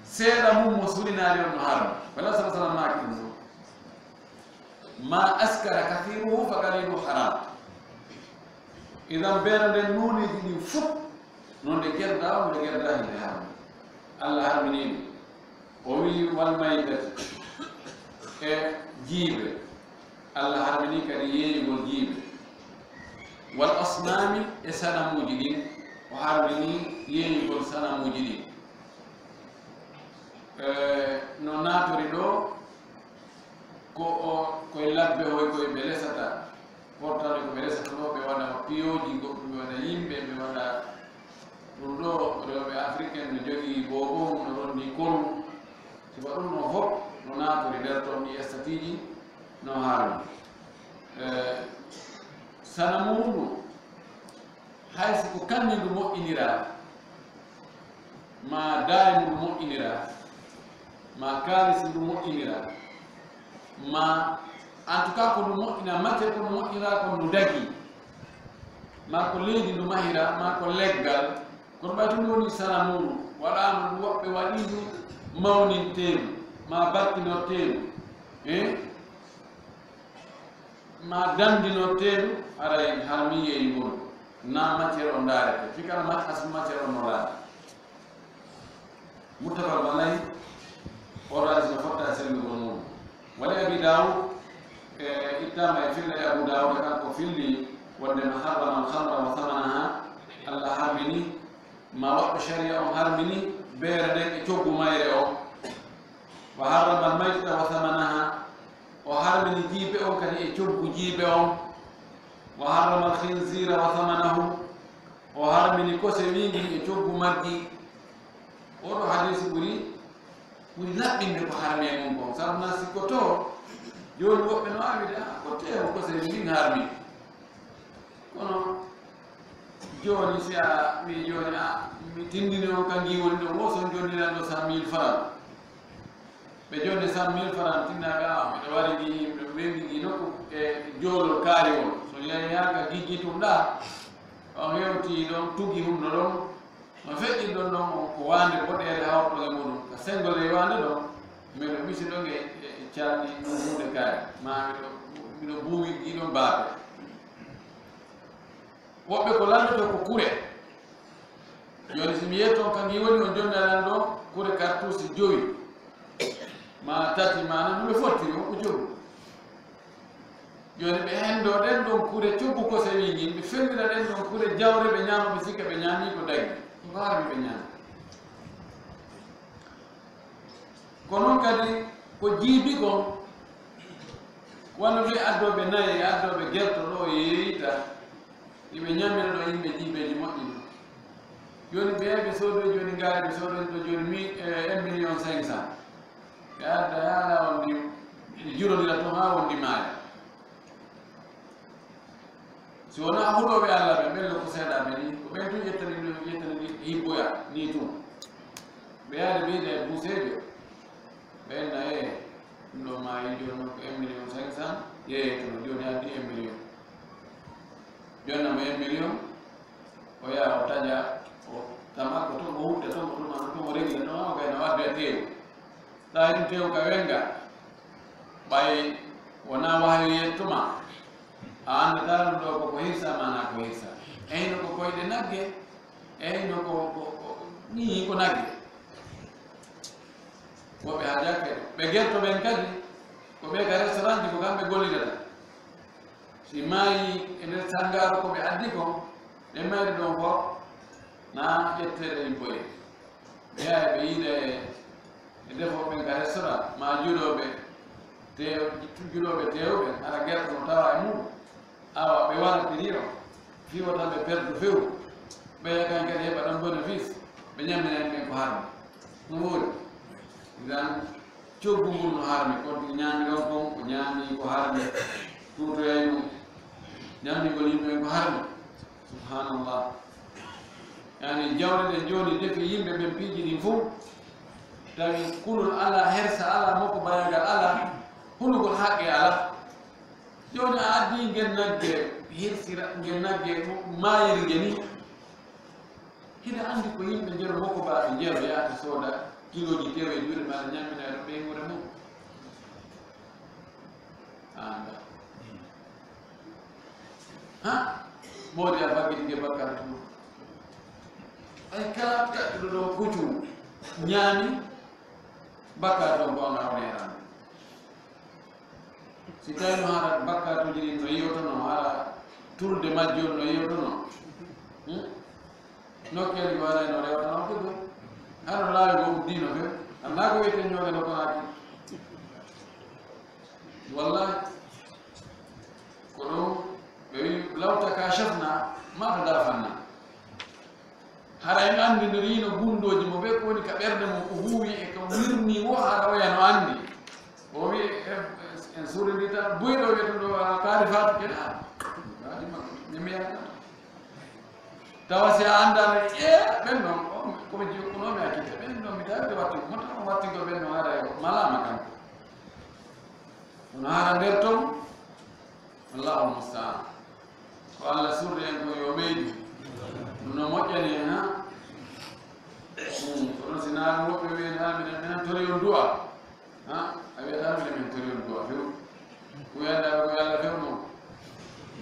seeɗa mum mo sulinaani on no harmi wala sa sallam maaki ɗum ɗo ma askara kathiruhu fa qaliluhu haram idan ɓeere nden nuuniji ɗin fof non nde gerɗa o nde gerɗa hinde harmi allah harminima o wi wal maydati e jiiɓe allah harmini kadi yeeyugol jiiɓe wal asnami e sanamuji ɗin o harmini yeeyugol sanamuji ɗin no naatori ɗo koye labbe hoy koye ɓe lesata portale ko ɓe lesata ɗo ɓe waɗa piyoji goɗɗum ɓe waɗa yimɓe ɓe waɗa ɗum ɗo rewɓe africaine ne jogii bobo no rondi koru siba ɗum no fof no naatori nder toon ɗi estatiji no harmi sana muɗum hay siko kanni ndu moƴƴinira ma daari ndu moƴƴinira ma kaalisi ndu moƴƴinira ma en tout cas ko ndu moƴƴina matiére ko ndu moƴƴira ko ndu dagi ma ko leydi ndu mahira ma ko leggal kono ɓay to ndu woni sana muɗum waɗama ndu woɓɓe waɗi ndu mawninteedu ma barkinorteedu ma dandinoteedu aray harmi yeeyugol na matiére o ndaarete fikara matiére o no laata muttafaq alayhi orage no fotta sellugol mum wali abi daoud ittama e filla e abou daoud kanko filli wonde no harrama alhamra wa thamanaha allah harmini ma waɗɗo sharia on harmini beere nden e coggu mayre o wa harrama almaytata wa thamanaha o harmini jiibe on kadi e coggu jiibe on wa harrama alkhinsira wa thamanahu o harmini kose wingi e coggu maggi oɗo hadisi ɓuri laɓɓinde ko harmi e mum kon sabu na sikko to joni woɓɓe no awide ko tewo kose win harmi kono joni si a wi joni mi tindini on kan giwoni ɗo wo son jonninan ɗo 100 000 francs ɓe joni 100 000 francs tinnaɓe miɗo wari ɗi miɗo wendi ɗi nokku e joolol kaariwol so yaga giggi tum ɗa on hewti ɗon tuggi humno ɗon no feƴƴi ɗon ɗon ko wande boɗere hawtoge muɗum ka sengole e wande ɗon miɗo ɓisi ɗon e calɗi ɗum hunde kaari ma miɗo buuwi ɗiɗon baaɓe woɓɓe ko landoto ko kure joni somi yetton kanki woni on jonni alan ɗo kure cartouche 5 ma 3 mana ɗum ɓe fottiri on ko jogu joni ɓe hendo ɗen ɗon kure coggu ko se wigi ɓe femmira ɗen ɗon kure jawre ɓe ñama ɓe sikka ɓe ñami ko daggi ko harmi ɓe ñama ko noon kadi ko jiibi kon wano ɓe addoɓe nayi addoɓe gerto ɗo yeeyita iɓe ñamira ɗo yimɓe jiibeji moƴƴi ɗo joni ɓe soodo joni gaari ɓe soodoni ɗo joni 1 million 500 ɓe adda yaala wondi jurodira to ha wondi maaya si wona huɗoɓe allah ɓe ɓello ko seeɗaɓe ni ko ɓen tun ƴettani hibboya ni tun ɓe yaade ɓeyde e buusejo ɓenna ɗum ɗo maayi joni ko 1 million 500 yeeyetono joni addi 1 million jonnamo 1 million o yaha o taƴa o tama ko toon o huɓta toon ko ɗum ano toon o regla no o gayno wadde e teewu ɗa ɗum teewu ka wenga ɓay wona wawi yettuma a andata ɗum ɗo koko hirsa mana ko hirsa eyno ko koyɗe nagge eyno ko ni ko nagge woɓɓe ha jakke ɓe gerto ɓen kadi ko ɓe ka restaurant ji ko kamɓe gollidata si maayi e nder sangaro koɓe addi ko ɓe mayri ɗon ko na ƴetteɗe yimɓoye ɓe yaha ɓe yiida e defoɓen ka restaurant ma juɗoɓe tewɓe ara gerto no tawa e mum awa ɓe waratiri o fiwo tan ɓe perdu fewu ɓeya kan kadi heɓa ɗon bénéfice ɓe ñaminen ɓen ko harmi ɗum woodi dan coggu ngol no harmi kono ñaami ɗon kon ko ñaami ko harmi tutoyay mum ñamnigol yimɓe ko harmi subhanallah yani jawle ɗe joni defi yimɓe ɓen piiji ɗin fof tawi kulol ala hersa ala makko bayagal ala hunugol haqqe ala joni a addi ngel nagge hirsira ngel nagge mayirge ni hiɗa andi ko yimɓe jero makko mbaɓe jeero yaata sooda kiloji tew e juuɗe maɗa ñamminaɗo ɓeygure mum anda ha moodi a baggiɗi ge bakkata tu ay kala ƴattuɗo ɗo puccu ñaami bakka toon ko on awneran si tawi no haɗa bakkatuji ɗin no yiyotono haɗa turde majjol no yiyotono nokkeli ko waɗa no rewtano ɗuɗo hano laawi go uddino few anda ko wiyete ñooge no konaki wallahi ko ɗum ɓe wi lawta ka chafna mata dafanna hara en andinirino gundoji mo ɓe ko woni ka ɓerde mum ko huuwi e ko wirni wo hara oya no andi o wi en suuridi tan buyɗo wiyetuɗo kaari fatu keɗa ñemiyata tawa si a andano ɓen noon komi jokkunomi hakkille ɓen noon mi tawide wattigo mota on wattigo ɓen no hara o malama kanko ono hara nder toon allahu mustaan ko allah surri en ko yo ɓeydu ɗum no moƴƴani en ha kono si naari woɓɓe wiyeni ha minen tori on du'a ha a wiyata mine min tori on du'a few ko wiyanɗa ko allah fewno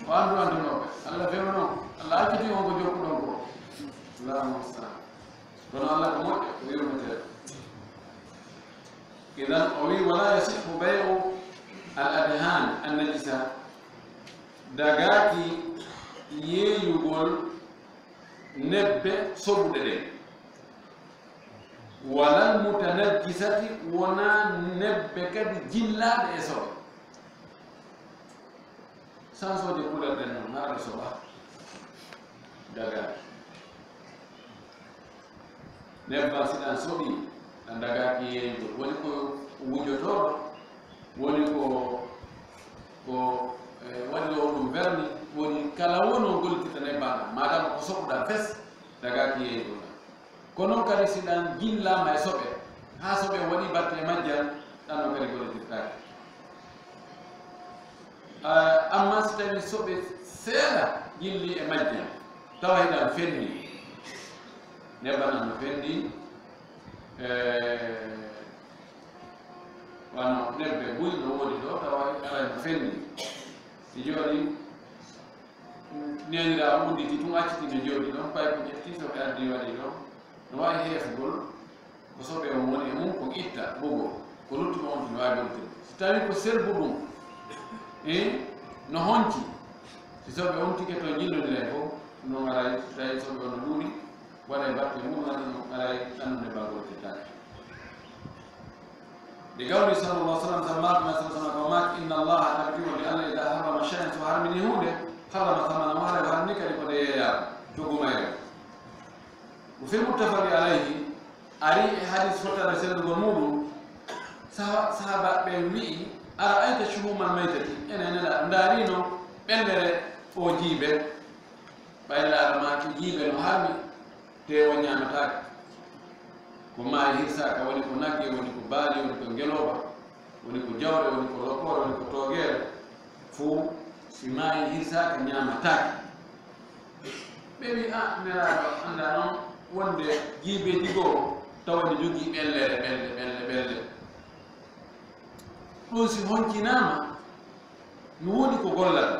o andu andunoɓe allah fewno allah acciti on ko jokkuɗon ko allahu mustaan kono allah ko moƴƴo ko yurmeteɗo idan o wi wala yasihu bayu al adhan an najisa dagaki yeeyugol nebbe soɓuɗe ɗen walal mutanajjisati wona nebbe kadi jillaɗe e soɓe sansode couleur ɗen noon haɗa soɓa dagaki nebban siɗan soɓi ɗan dagaki yeeyugol woni ko wujotoɗo woni ko waɗi ɗo ɗum berni woni kala wono gollitita nebban madama ko soɓuɗa fes dagaki yeeyugol ko noon kadi si ɗan jillama e soɓe ha soɓe waɗi batte majjal ɗano kadi golletirtaki amma so tawi soɓe seeɗa jilli e majja tawa heɗan fendi nebanano fendi wano nebbe buyɗo woodi ɗo tawa aɗano fendi si joni nenira udditi tun accitinde jooɗi ɗon pay ko ƴetti soɓe addi waɗi ɗo no wawi heefugol ko soɓe o woni e mum ko itta bogo ko luttuɗo on tino wawi goltirde so tawi ko serbu ɗum no honci si soɓe on tike to jillodira fof non aray so tawi soɓe ono ɗuuɗi waɗa e batte mum aray annude bagol tittaki لقوله صلى الله عليه وسلم سماك ما سلسلنا وماك إن الله ترجمه لأن إذا حرم شيئا سهر من يهوده حرم ثمن مهر وهرنك لقد يا تقومير وفي المتفق عليه أري حديث فترة سيد الغمور صحابة بيومي أرأيت شهوم الميتة أنا ندارينو بندر وجيبه بين الأرماك جيبه وهرمي تيوان يامتاك kuma hirsa ka woni ko nagge woni ko baali woni ko ngeloba woni ko jawre woni ko lokore woni ko togere fu si maayi hirsa ka ñamataki ɓe wi a neraɗo anda noon wonde jiibeji goo tawani jogii ɓellere ɓelde ɗum si honkinama no woni ko gollata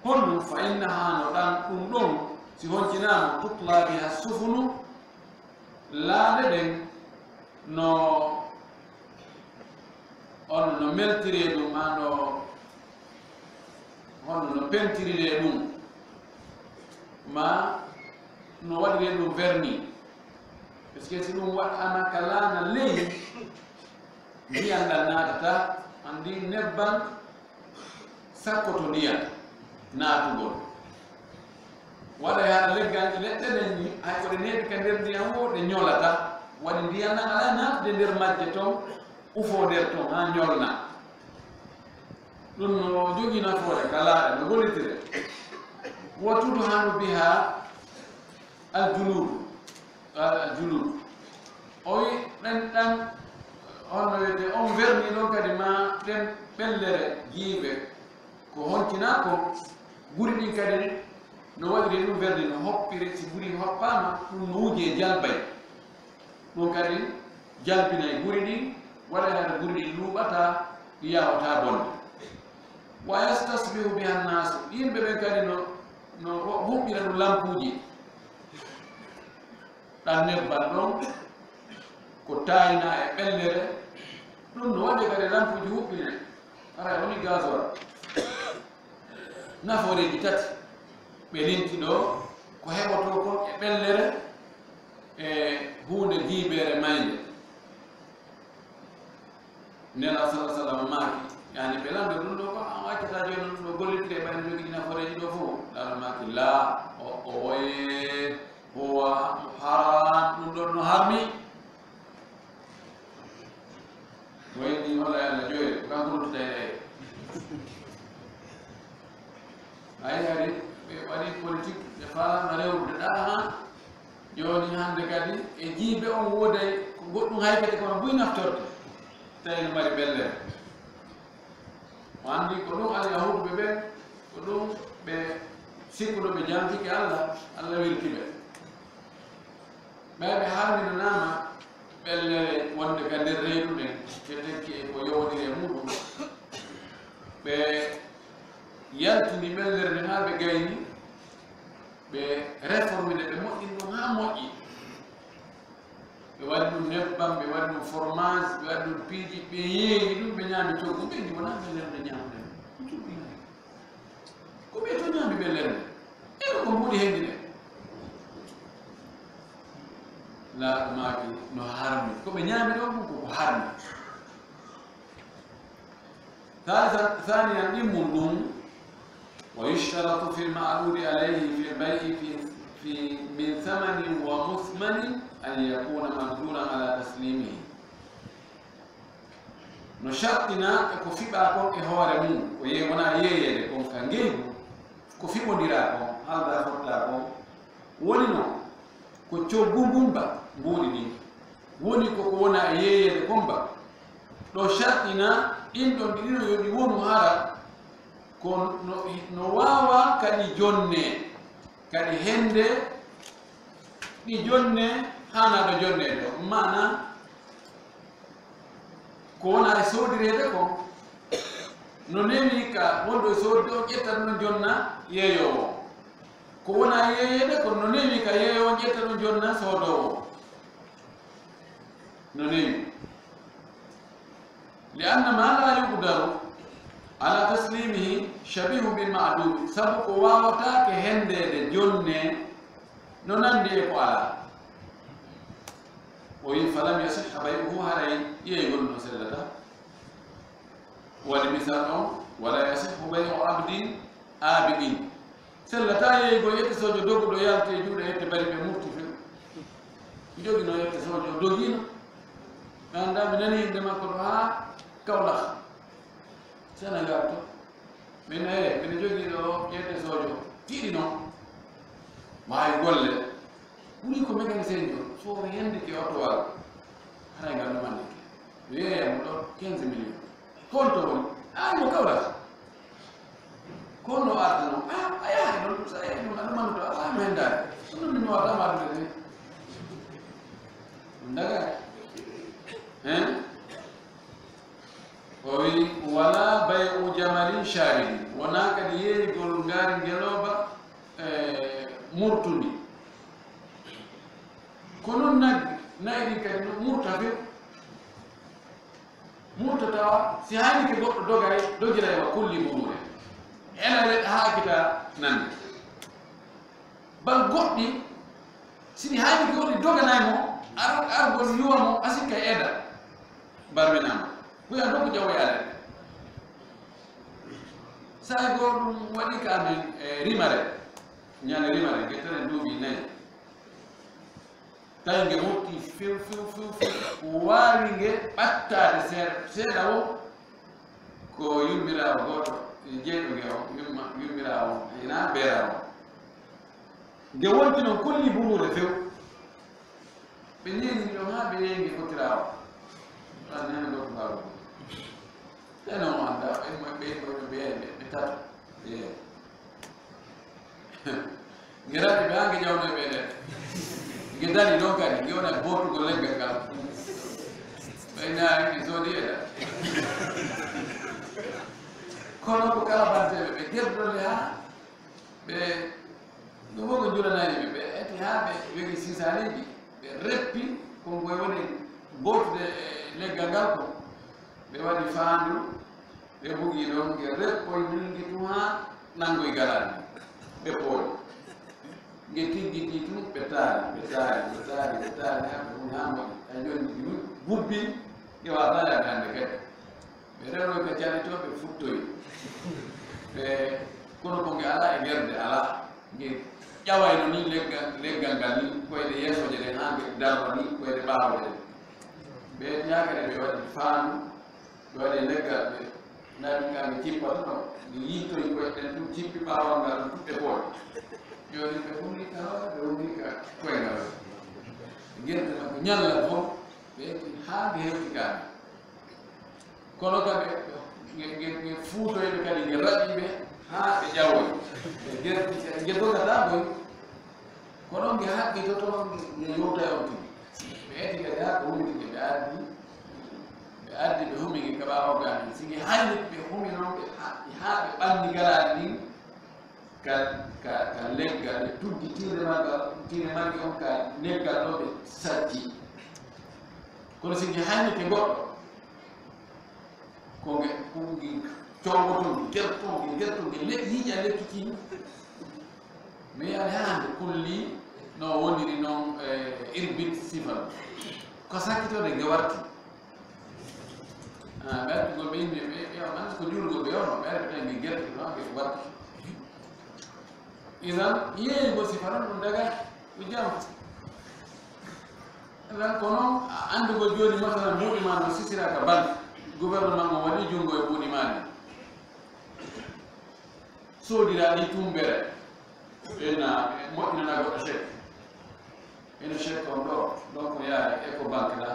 honɗum fa innaha no ɗan ɗum ɗon si honkinama tutla biha sufunu laade ɗen no on no meltire ɗum ma no hono no pentirire ɗum ma no waɗire ɗum verni par ce que si ɗum waɗama ka laana ley ndiyam ɗam naatata andi nebban sakkoto ndiyam naatugol waɗa haɗa leggal leɗɗe ɗen hay koɗe neeɓi ka nder ndiyam o ɗe ñolata waɗi ndiyam nan ala naatude nder majje toon ufo nder toon ha ñolna ɗum no jogii nafoore ka laaɗa no gollitire wotudu hanu biha aljulud o wi ɗen ɗan honno wiyete on verni ɗon kadi ma ɗen ɓellere jiiɓe ko hontina ko guri ɗin kadi no waɗiri ɗum verdi no hoppiri si guri hoppama ɗum no wuje jalbay ɗum kadi jalbinay guri ɗi waɗa hade guri ɗi luuɓata ɗi yawata bonde wa yastasbihu biha nnasu yimɓe ɓe kadi no huɓɓira ɗum lampuji ɗan nebban ɗon ko tayina e ɓellere ɗum no waɗi kadi lampuji huɓɓine ara woni gasol nafooreji tati ɓe linti ɗo ko heɓoto kon e ɓellere e hunde jiiɓere mayde nela sala sallam maaki yani ɓe lamde ɗum ɗo ko an waccata joni ɗum ɗo gollitire ɓayno jogii naforeji ɗo fof lala maaki la o woye huwa haram ɗum ɗon no harmi wayni holla allah joye ko kanko ruttata e ayi ari ɓe waɗi politique ɓe falama rewrude ɗaha joni hande kadi e jiibe on wooday ko goɗɗum haykete kono buy naftorde tawi no mari ɓellere o andi ko ɗum alyahuduɓe ɓen ko ɗum ɓe sikkuɗoɓe jamfike allah weltiɓe ɓe ɓe harminanama ɓellere wonde ka nder reyɗuɗen te tekki e ko yowdiri e muɗum ɓe yaltini ɓellere nden ha ɓe gayni ɓe réformide ɓe moƴƴini ɗum ha moƴƴi ɓe waɗi ɗum nebbam ɓe waɗi ɗum fromage ɓe waɗi ɗum piiji ɓe yeeyi ɗum ɓe ñaami coggu ɓendi wona ɓellere nde ñamuɗen ko ɓe to ñaami ɓellere nde eno ko mbuɗi hendi ɗe laaɗo maaki no harmi ko ɓe ñaami ɗo ɗum koko harmi ثانيا ɗimmum ɗum ويشترط في المعروض عليه في البيع في من ثمن ومثمن أن يكون مقدورا على تسليمه no shartina e ko fiɓa kon e hoore mum ko wona yeeyede kon ka ngeygu ko fiɓodira kon halda fotla kon woni no ko coggu ngumba mbuuɗi ɗi woni koko wona e yeeyede kon ba ɗo sharɗina ɗin ɗon ɗiɗo yoɗi wonu hara ko no wawa kadi jonne kadi hende ɗi jonne hana ɗo jonne ɗo mana ko wona e sodirede ko no newi ka wonɗo e sodde o ƴetta ɗum jonna yeeyowo ko wona yeeyede ko no newi ka yeeyowo ƴetta ɗum jonna sodowo no newi lianna ma la yuqdaru ala taslimihi shabihu bil ma'dum sabu ko wawatake hendede jonne no nandi e ko ala o wi falam yasihha bay'uhu haray yeeygol no sellata waɗi misal on wala yasihhu bay'u abdin abidin sellata yeeygo yettisojo doguɗo yalte e juuɗe yette bari ɓe murti few jogino yettisojo dogino anda mi nani inde makko ɗo ha Kaolack Sénégal to min mine jogii ɗo yettisojo tiiɗi noon maayi golle ɓuri ko mécanicien jo so hendike otowaal haray ngal ɗumannike wiyeyamo ɗo 15 millions konto woni mo Kaolack kono arta noon a yahay ɗon sa yehi ɗum aɗa manto a waawimo hendade ɗum ɗum mi wawatama ardude ni ɗum dagani o wi wala bay'u jamalin sharini wona kadi yeeyigol ngaari ngeloba murtundi ko noon nayi ɗin kadi murta few murta tawa si haanike goɗɗo dogira e wa kulli mumure ena leɗɗa haakita nande bal goɗɗi siɗi haanike goɗɗi doganaymo argol yuwamo asikka eeda barminama kuya dokku jawoyaade sa go ɗum waɗi ka amen rimare ñande rimare gettane duuɓi nayi tawi nge motti few waawi nge ɓattade seeɗa o ko yummirawo goto jeeyɗo nge o yummirawo ina beerawo nge wonti noon kolli bumude few ɓe neeni ɗon ha ɓe yeeyi nge fottirawo ɗan nene goto mbaɗo eno mo anda ɓe tato ngeraɗi ɓe ha nge ƴawno e ɓeɗen nge dani ɗon kadi nge wona botugo leggal ngal ɓaynaari ɗi soodi eɗa kono ko kala banteɓe ɓe gerdolle ha ɓe ɗum fof ko juranani ɓe eti ha ɓe jogi sisaniji ɓe reppi konkoye woni botude leggal ngal ko ɓe waɗi faandu ɓe bugi ɗon nge reppoy nilgi tum ha nangoye galani ɓe pooƴi nge tiggiti tum ɓe taari ha ɓe ɗum ha moƴi a joni gubbi ƴewatare a dande kadi ɓe rewnoy ko calitoɓe futtoyi ɓe kono ko nge ala e gerde ala nge ƴawayno ni leggal ngal ni koyɗe yeesoje ɗen ha nge darno ni koyɗe ɓaawɗe ɓe ñagare ɓe waɗi faandu ɓe waɗi leggal ɓe naɗi ka nge cippata ɗo nge yittoyi koyɗen ɗum cippi ɓaawal ngal ɗum tuɗɗe pooɗe joni ɓe humni kawa ɓe humni ka koyngal gerde makko ñalla fof ɓe ha nge hewti kaani kono kadi nge fuutoyɓe kadi nge raƴiɓe ha ɓe ƴawoy nge dogata boy kono nge haqqitoto nge yowta on tigi ɓe eti kadi ha ko humnike ɓe addi ɓe humi nge kaɓa hogani si nge hayni ɓe humi noon ha ɓe ɓanni galani ɗin ka leggal ɓe tuddi tire magge on ka leggal ɗo ɓe sajji kono si nge haynike goɗɗo ko nge cogotonge gertonge yiiƴa lekkitini mais yaade hande kulli no woniri noon irbit sifal ko sakkitode nge warti ɓe artigol ɓe yimɓe ɓe ƴewaman ko julgol ɓe yewno ɓe arɓe tan nge gerti no nge warti idan yeeygo sifa tan ɗum daga ko jam idan ko noon andugol joni masala mbuuɗi ma no sisiraka balɗe gouvernement o waɗi junngo e ɓuuɗi maɗi soodiraɗi tumbere ɓenna moƴƴinana goɗɗo chèque eno chèque on ɗo donc yaha eco banque ɗa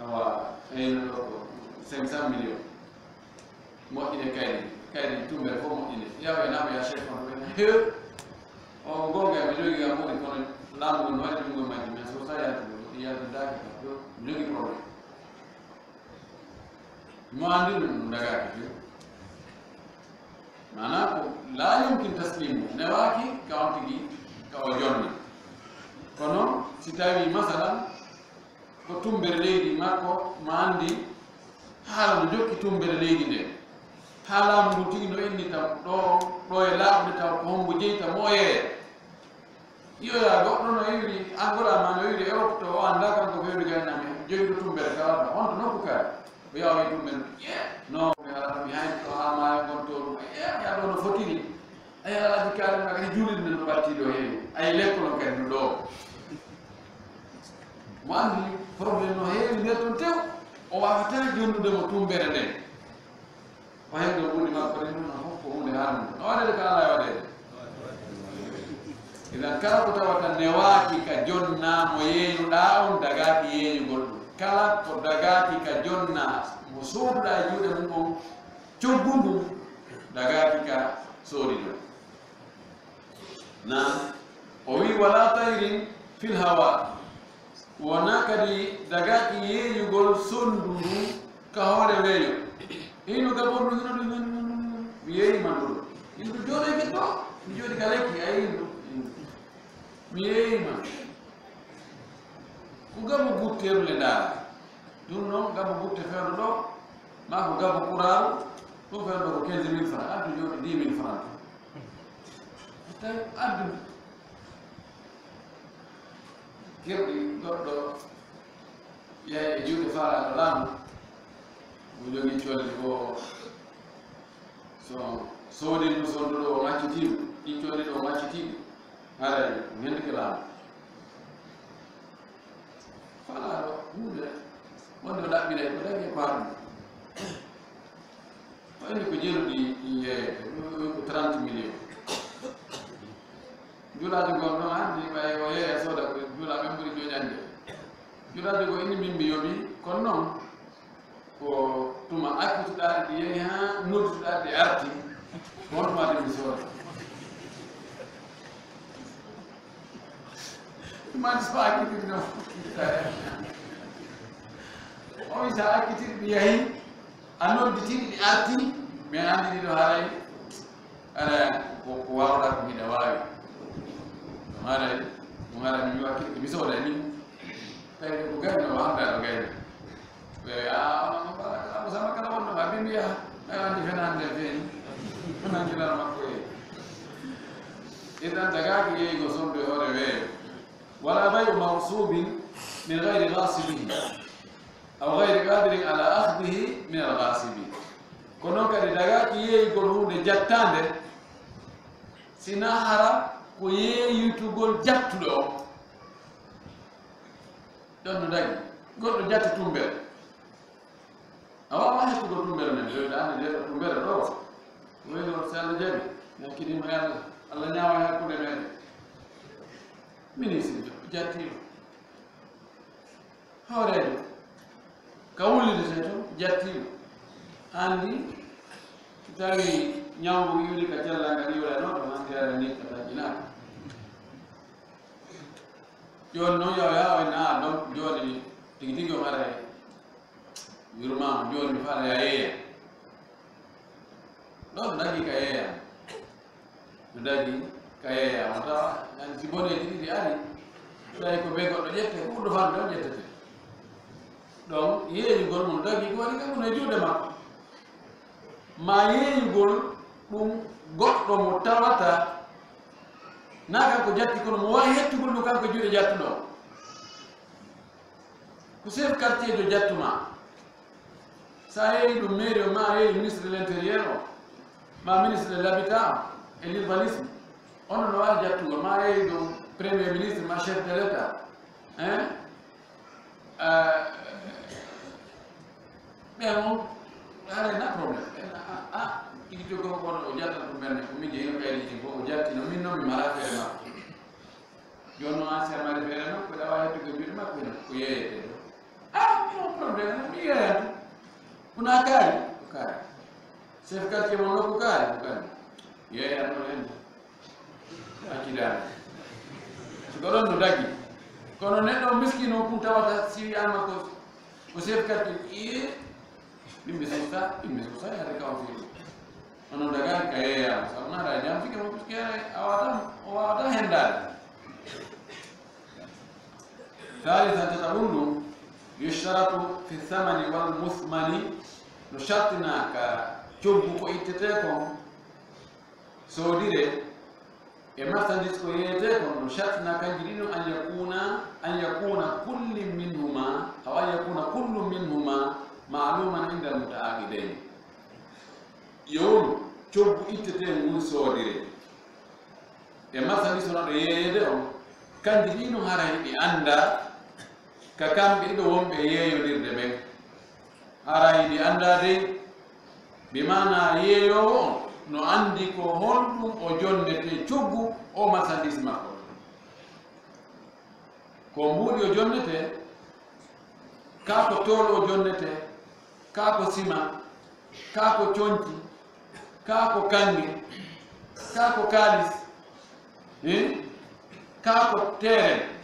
awa eyno ɗo ko 500 millions moƴƴine kayɗe tumbere fof moƴƴine yawa e naama ya chef on hew o gonga mi jogii am woni kono laamu ngu no waɗi ɗum majji mais so tawi yaltidaki kam yo mi jogii probléme mo anndi ɗum dagaki few mana ko la yumkin taslimu newaki kawan tigi kawa jonni kono si tawi masalan ko tumbere leydi makko ma anndi haala no jokki tumbere leydi nde haalamu ndu tigi no inni tam ɗo e laaɓde taw ko hombo jeyta moyeya iyoya goɗɗo no iwri angola ma no iwri Europe to o annda kanko fewni gaynami jogiɗo tumbere kawarta honto nokku kare ɓe yawi tumbere non mi arata mi hayni to ha maayo gonto ɗum yaɗo no fotiri ay alaji kalema kadi juulide nde no ɓattiɗo heewi ay lekkolon kadi no ɗo mo anndi probléme no heewi nder toon tew o wawata jonnudemo tumbere nden o heɓde ɓuuri makko re ɗum fof ko hunde harmu no waɗede ka ala e waɗede idan kala ko tawata newaki ka jonna mo yeeñuɗa on dagaki yeeñugol ɗum kala ko dagaki ka jonna mo sooduɗa e juuɗe mum on coggu ngu dagaki ka soodi ɗum na o wi wala tayrin fil hawa wona kadi dagaki yeeñugol sondu ndu ka hoore weeyo hino ga ɓorɗo hino ɗum mi yeeyima ndu ɗo hino ɗo jooɗoyke ɗo mi jooɗi ka lekki a yii ɗum mi yeeyima ko gabo gutterle ndaara ɗum noon gabo gutte fewɗo ɗo ma ko gabo kuraru ɗum fewɗo ko 15 000 francs addu jooɗi 10 000 francs tawi addu gerɗi goɗɗo yeey e juuɗe faalaɗo laamu mo jogii colli ko so soodinɗo sonduɗo o maccitiiɗo ɗi colli ɗo o maccitiiɗo haray ñandike laamu faalaɗo hunde wonde o ɗaɓɓiray ko dañi e paarɗum o indi ko jeeluɗi yeeyete ko 30 millions juulaajo gon noon anndi ɓay o yeeya sooda ko juulaa ɓen ɓuri jooñande juulaajo go inni min mi yoɓi kono noon ko tuma accituɗaaɗe ɗi yeehi haa noddutuɗaaɗe ɗi arti wontumaade mi sooda ɗumani so accitiri noon o wi so accitiri ɗi yahi a nodditiɗi ɗi arti mais anndi ɗiɗo haray ara ko wawɗa ko miɗa waawi haray mo gara mi wiwa kiɗɗo mi sooda ni tawi ko gayno o hannda ɗo gayno ɓe amo sama kala wonno ha ɓe mbiya ay anndi fenande feeni onandilan makko e idan dagaki yeeygo somde hoore weeyo wala bayu mawsubin min gayri gasibihi aw gayri qadirin ala ahdihi min algasibi ko noon kadi dagaki yeeygol hunde jattande sina hara ko yeeyitugol jattuɗo o ɗon no dagi goɗɗo jatti tumbere a wawa hettugo tumbere men ɓewde ande ndeɗo tumbere ɗo weyno so Allah jaɓi yakkidima e Allah Allah ñaawa e hakkude meɗen ministre jattiɗo hawrejo ka wullidete to jattiɗo anndi so tawi ñawgu iwli ka cellanga iwla noon ɗo hantiyade ni ka taƴƴinaaka joni noon yaw yawen a ɗon joni tigi tigi o ara wirmama joni mi faala ya yeeya ɗon dagi ka yeeya no dagi ka yeeya o tawa si boneji ɗiɗi ari tawi ko ɓe goɗɗo ƴette ko ɓurɗo famde on ƴettete ɗon yeeyugol mum dagi ko waɗi kamuno e juuɗe makko ma yeeyugol ɗum goɗɗo mo tawata na kanko jatti kono mo wawi hettugol ɗum kanko juuɗe jattuɗo ko chef quartier jo jattuma sa yeeyi ɗum mairie o ma yeeyi ministre de l' intérieur o ma ministre de l'habitat et l'urbanisme ono no wawi jattugol ma yeeyi ɗum premier ministre ma chef de l' état ɓen on arena probléme a tigi jogo kono o jatta ɗum ɓerne ko min jeeyi no ɓeydiji fof o jattino min noon mi mala feere makko joni noon an sermade feere makko ɗa wawi hettugo juuɗe makko ene ko yeeyete ɗo non probléme mi yeeyantu kuna kari chef quartier mon no kari ye ya no en akida sukolon no dagi kono neddo miskino kun tawata si amma ko chef quartier e bimbe susa ya rekaw fi ono daga kaya sabna da jam fikir mo kiare awada hendal ثالثا تقول يشترط في الثمن والمثمن نشاطنا كجوب كويتتكم سوديره اما تندس كويتتكم نشاطنا كجرين ان يكون كل منهما او ان يكون كل منهما معلوما عند المتعاقدين يوم جوب كويتتكم سوديره اما تندس كويتتكم كجرين هراي anda kakam bi do wombe yeyodirde men arayidi andade bi mana yeyo no andi ko holdum o jonnete coggu o marchandise makko ko mbudi o jonnete ka ko tolo o jonnete ka ko sima ka ko conti ka ko kange ka ko kalis ka ko tere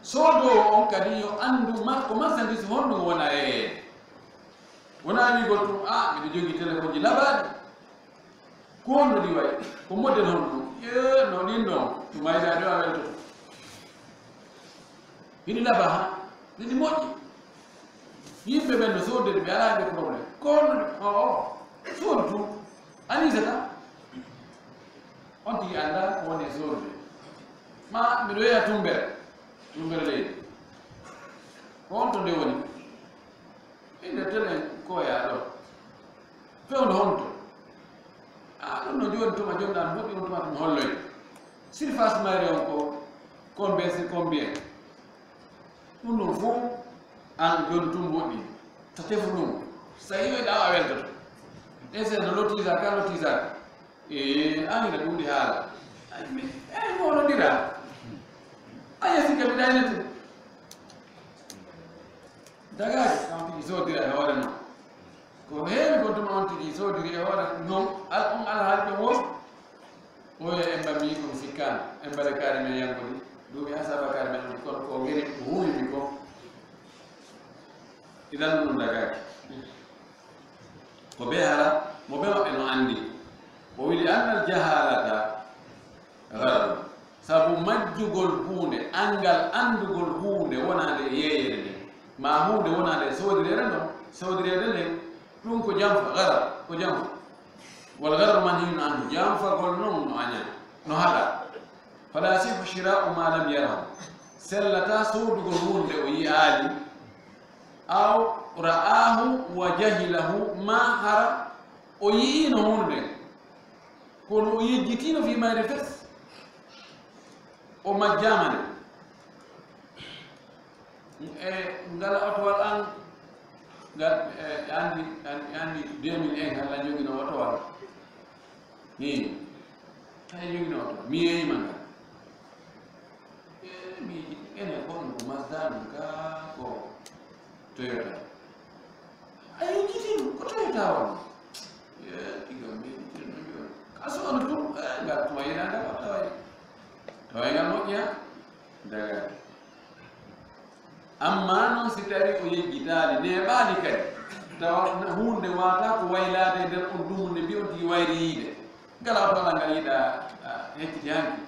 sodo on kadi yo andu ko marchandise honno wona wona ni gotum mi jogi telephone ji labadi ko no di way ko model honno ye no lindo may da do awelto ini laba ni moji yimbe ben so de be ala de problème ko no sodu ani zata on di anda woni sodu ma mi do ya tumbere leydi honto nde woni inde tenen koya ɗo fewndo honto ɗum no joni tuma jonɗan moƴƴi on tuma tum holloyde surface mari on ko combien c'est combien ɗum ɗum fof an joni tum moƴƴi ta tefu ɗum so yiyoyɗa a weltoto ese no lotisa ka lotisaka anina ɗumɗi haala moɗodira aya sika bidaynete dagari on tigi sodira e hoore noon ko heewi ko tuma on tigi sodiri e hoore noon on alhaalɓe wo oyo en mbammi ko sikkano en mbaɗa kaari men yankodi duuɓi hasaba kaari men on kono ko geri ko huwimi ko idan ɗum dagari ko ɓe hara mo ɓe maɓɓe no anndi o wili annal jahalata garaɗum sabu majjugol huunde angal andugol huunde wonande yeeyere nde ma huunde wonande sodirede ɗon sodirede nde ɗum ko jamfa gara ko jamfa wal garar man hino andu jamfagol noon no aña no haɗa fala sihu shira'u ma lam yarahu sellata sodugol hunde o yi'aali aw ra'ahu wa jahilahu ma hara o yi'ino hunde kono o yejjitino fi mayre fes o majjamane ngal otowal an ngal andi 2001 halla jogino otowal ni tay jogino oto mi yeyima ngal mi ene kon ko Mazda ɗum ka ko Toyota ayi jitino ko Toyota won igam mi kaso on tum ngal tuma yena ngal otowayi tawayngal moƴƴa daga amma noon si tari o yejjitaali neɓaali kadi tawa hunde wata ko waylade e nder on dumunde mbi on tigi wayri yiide ngala o tala ngal yiɗa hecciti hanki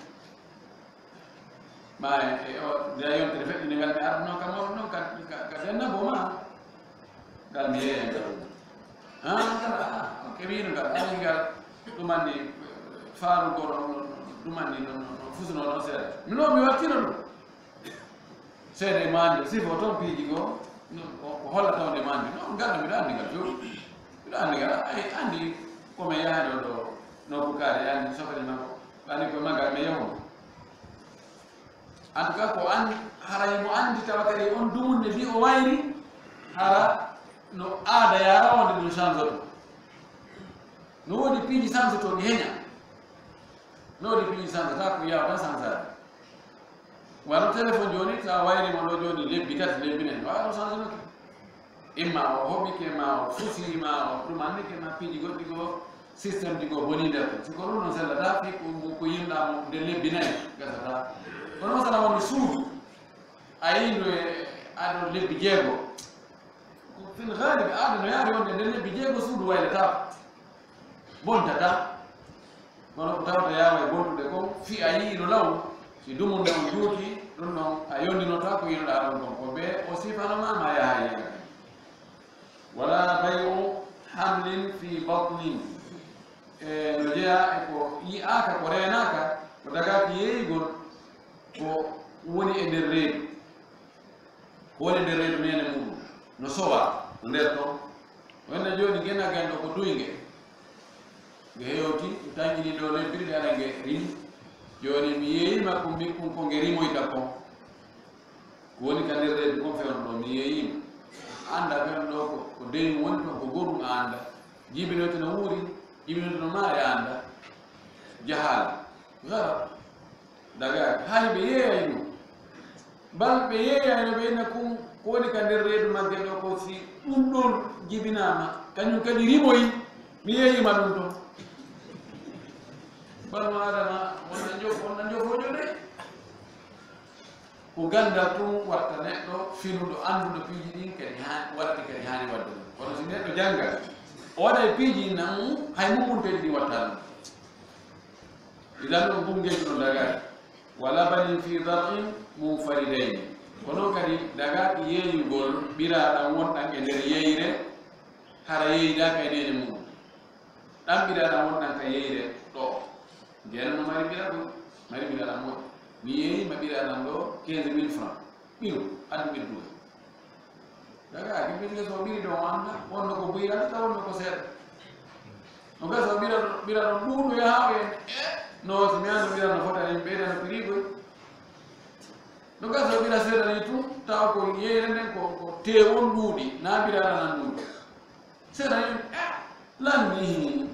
ma da yontere feƴƴinde ngal mi arno kam on noon ka denna bo ma ngal mi yeeya ngal ngala ok wino ngal ani ngal ɗumanni faaru gono ɗumanni no fusuno ɗon seeɗa mino mi wattino ɗum seeɗa e mande sifo toon piiji goo ko holla tawde mande non ngalɗo mbiɗo anndi ngal jooɗi mbiɗo anndi ngal anndi komin yaani o ɗo nokkukaare anndi sofere makko anndi koye maggal mi yahuno en tout cas ko an haray mo anndi tawa kadi on dumunde mbi o wayri hara no aada yara wonde ɗum change oto no woodi piiji change toɗi heña no woodi piiji change ta ko yawa tan sansade wano téléphone joni sa wayrimo ɗo joni lebbi tati lebbi nani wawa ɗo change noki imma o hoɓi ke ma o fusi ma o ɗumanni ke ma piiji goɗɗi go systéme ɗi go boni nder ton siko ɗum noon sellata fi ko yimɗamo nde lebbi nayi gasata kono masala woni suudu a yindo e aɗo lebbi jeego fil galibe aada no yaari wonde nde lebbi jeego suudu waylata bontata kono ko tawta yawa e bontude ko fi a yii no law si dumunde on juuti ɗum noon a yondinota ko yinoɗa ɗon kon ko ɓe o sifanoma ma yaha yiga wala bayu hamlin fi batnin no jeeya e ko yi'aka ko renaka ko dagaki yeeyigol ko woni e nder reedu ko woni e nder reedu nene muɗum no sowa no nder ton wonne joni gena genɗo ko duyge nge hewti tañƴini ɗo lebbiri ɗe ala nge rimi joni mi yeeyima ko mbikkum ko nge rimoyta kon ko woni ka nder reedu kon fewno ɗo mi yeeyima anda fen ɗo ko dewi woni toon ko goɗɗum a anda jibinoyto no wuuri jibinoyto no maari a anda jahaala gara dagaki hay ɓe yeeyay ɗum bal ɓe yeeyayno ɓe ina kum ko woni ka nder reedu magge ɗo ko si ɗum ɗon jibinama kañum kadi rimoyi mi yeeyima ɗum toon banu adama wonna jofojo de ko ganda tun watta neɗɗo finuɗo anduɗo piiji ɗin kadi watti kadi hani wadde ɗum kono si neɗɗo jangga o waɗa e piiji nan hay mummunteji ɗi watta ɗum idan ɗum bungeji no dagaki wala banin fi darin munfaridayni kono kadi dagaki yeeyugol ɓiraɗan wonɗan e nder yeyre hara yeeydaka e nene mum ɗan ɓiraɗan wonɗan ka yeyre ɗo jeena no mari ɓiraɗo mari ɓiraɗan moƴƴo mi yeeyima ɓiraɗan ɗo 15 000 francs ɓiru addu ɓir duga dagaki ɓirge so ɓiri ɗo o anda wonno ko ɓiraɗo ta wonno ko seeɗa no gasa o ɓiraɗon ɗuuɗo yaha o en no so mi ando ɓira no fotani ɓeydano pirigoy no gasa o ɓira seeɗani tun taw ko yeyre nden ko tewon ɗuuɗi na ɓiraɗanan ɗum seeɗani lanni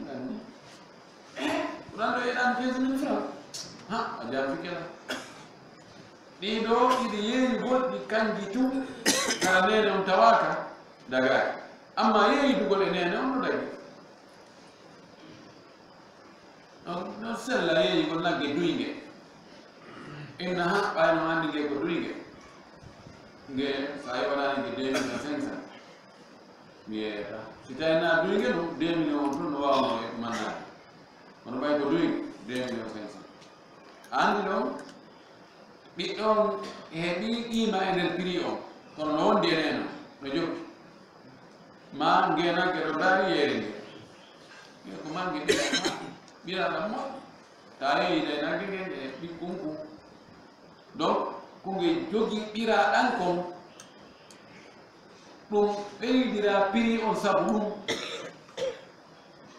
ɗan ɗo yeɗan 15 000 francs ha a jam fikela ɗiɗo ɗiɗi yeeyi goɗɗi kanji tun kala nene on tawaka dagaki amma yeeydugol e nene on no dagi no sella yeeyigol nagge duyge inna ha ɓayno andi nge ko duyge nge sa yiwanani nge 2500 mi yeeyata si tawi na duyge ɗum 2 millions tun no wawno mannade kono ɓay ko duyge 2 millions 500 andi ɗon ɓiɗɗon heeɓi qima e nder prix o kono no wondi e neno no jokki ma ngenagge ɗo daari yeere nge ko mangue ɓiraɗam moƴƴo ta yeeyide nagge nge e ɓikkunku donc ko nge jogi ɓiraɗan kon ɗum ɓeydira prix on sabu ɗum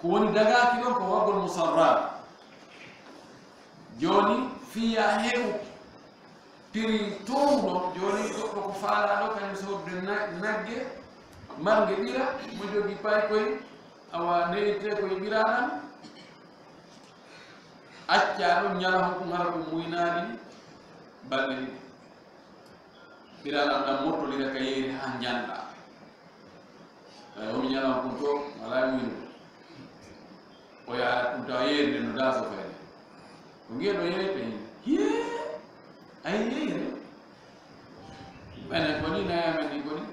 ko woni dagaki ɗon ko waggol musarrat joni fiya heɓu prix towɗo joni goɗɗo ko faalaɗo kañum sodde nagge marge ɓira mo jogi pay koye awa neyite koye ɓiraɗam acca ɗum ñalahon ɗum hara ɗum muynaɗi balɗe ɗiɗi ɓiraɗam ɗam mottolira ka yeeri ha janɗa homi ñalahon ɗum to wala muyno o yaara ɗum tawa yeeri nde no daso feere ko ngiyeɗo yeyte hiye ay yeyre ɓene koni nayamen ni koni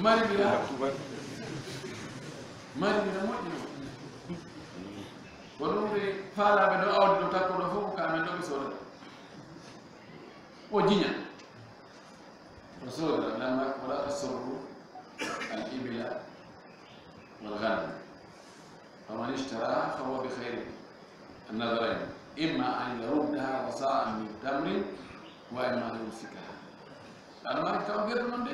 mari ɓira moƴƴino ko ɗum ɓe faalaɓe ɗo awdi ɗo takko ɗo fof ko kamen ɗo ɓe sodata o jiña o sodata lamma wala tasorru al ibila wal ghanam faman ishtara fahuwa bi khayri annadarain imma an yaruddaha wasa'an min tamrin wa imma an yumsikaha aɗa mari taw gerɗo noon de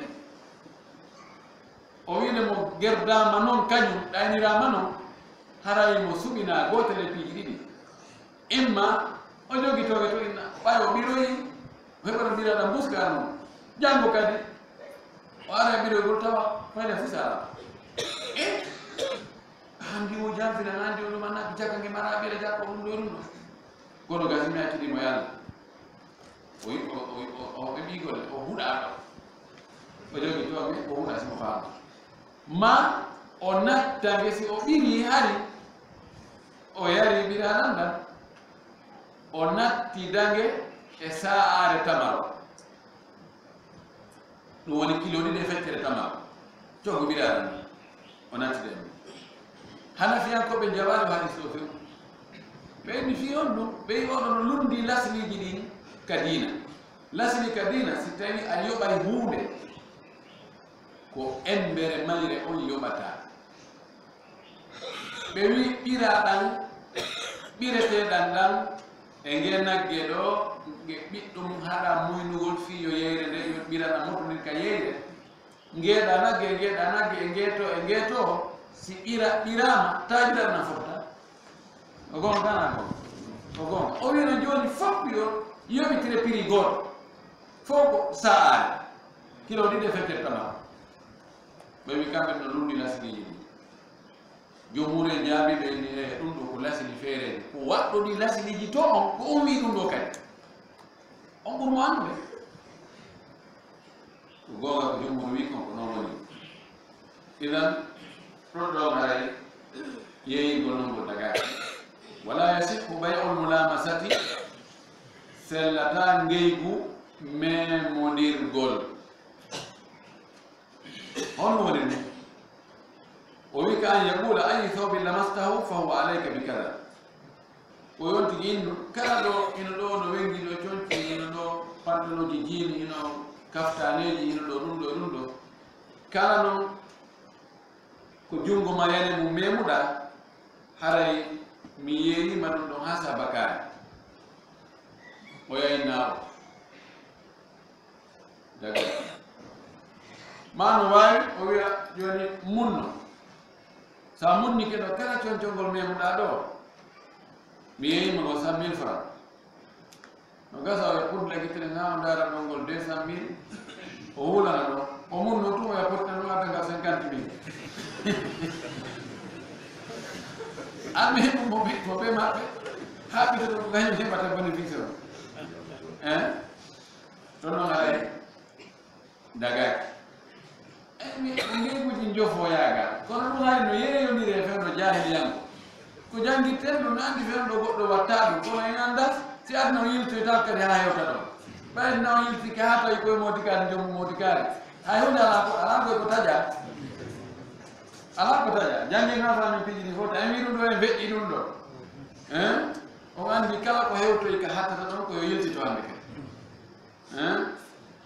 o wiide mo gerdama noon kañum ɗaynirama noon haray mo suɓina gotel e piiji ɗiɗi imma o jogi toge to inna ɓay o ɓiroyi o heɓata ɓiraɗa buskar noon janngo kadi o ara ɓiroygol tawa fayda fu sara handi o jamfinan andi o ɗuma naɓi jagga nge mara ɓira jakko ɗum ɗo ɗum ɗo gono gasi mi acciɗimo yalla o ɓe ɓigole o huɗa ɗo o jogi toge o huɗa simo faama ma o nattange si o ɓiri hari o yari ɓirananda o natti dange e sa'are tamaro ɗum woni kilo ɗiɗi e feccere tamaro cogo ɓirananda o natti dange hanafiyankoɓe jawaɗo hadis o few ɓeyni fi on ɗum ɓeyi oɗo no lundi lasliji ɗin ka dina lasli ka dina si tawi a yoɓay hunde ko embere mayre on yoɓata ɓe wi ɓiraɗan ɓireteɗan ɗan e nge nagge ɗo nge ɓiɗɗum haɗa muynugol fiyo yeyre nde yo ɓiraɗa motodir ka yeyre ngeɗa nagge e ngeto si ɓirama tajiɗaɗna fota o gonga kana ko o gonga o wino joni fof yo yoɓitire prix goto fof ko sa'are kilo ɗiɗi fette tama ɓe wi kamɓe no lundi lasiliji ɗi jomure jaabi ɓe ni e ɗum ɗo ko lasili feereji ko waɗɗo ɗi lasiliji to on ko on wi ɗum ɗo kadi on ɓurmo andude ko gonga ko jomuru wi kon ko noon woni idan ɗon ɗon haray yeyigol non ngo dagaki wala yasihu bay'ul mulamasati sellata ngeygu memodirgol on woni ɗum o wi ka an yaqula ayi thawbin lamastahu fa huwa alayka bi kada o yontigi innu kala ɗo ino ɗo no wengi ɗo conci ino ɗo pantaloji jiini ino kaftaneji ino ɗo ɗum ɗo kala noon ko jungo ma yane mum memuɗa haray mi yeeyima ɗum ɗon ha sabakare o yayinnaɗo daga mano wawi o wiya joni munno sa munnike ɗo kala concongol memuɗa ɗo mi yeeyima ko 100 000 francs no gasa o ya pour lagitere nga o dara ɗongol 200 000 o hulana ɗo o munno tum o ya pottano addaga 50 000 armi heɓu mo ɓe maɓɓe ha ɓito ɗo kañum heɓata bénéfice o ɗon noon haray dagaki mi ngeyguji jofoyagal kono ɗum hari no yeeyodiri e fewɗo jahiliyanko ko janguirten ɗum no andi fewɗo goɗɗo watta ɗum kono en anda si adna o yiltoy taw kadi ha hewta ɗon ɓayna o yiltike ha tawi koye modikari jomu modikari hay hunde ala koye ko taƴa ala ko taƴa janggue ngata min pijini fof ta en wi ɗum ɗo en veƴƴi ɗum ɗo o andi kala ko hewtoy ka hattata ɗon koyo yiltito hande kadi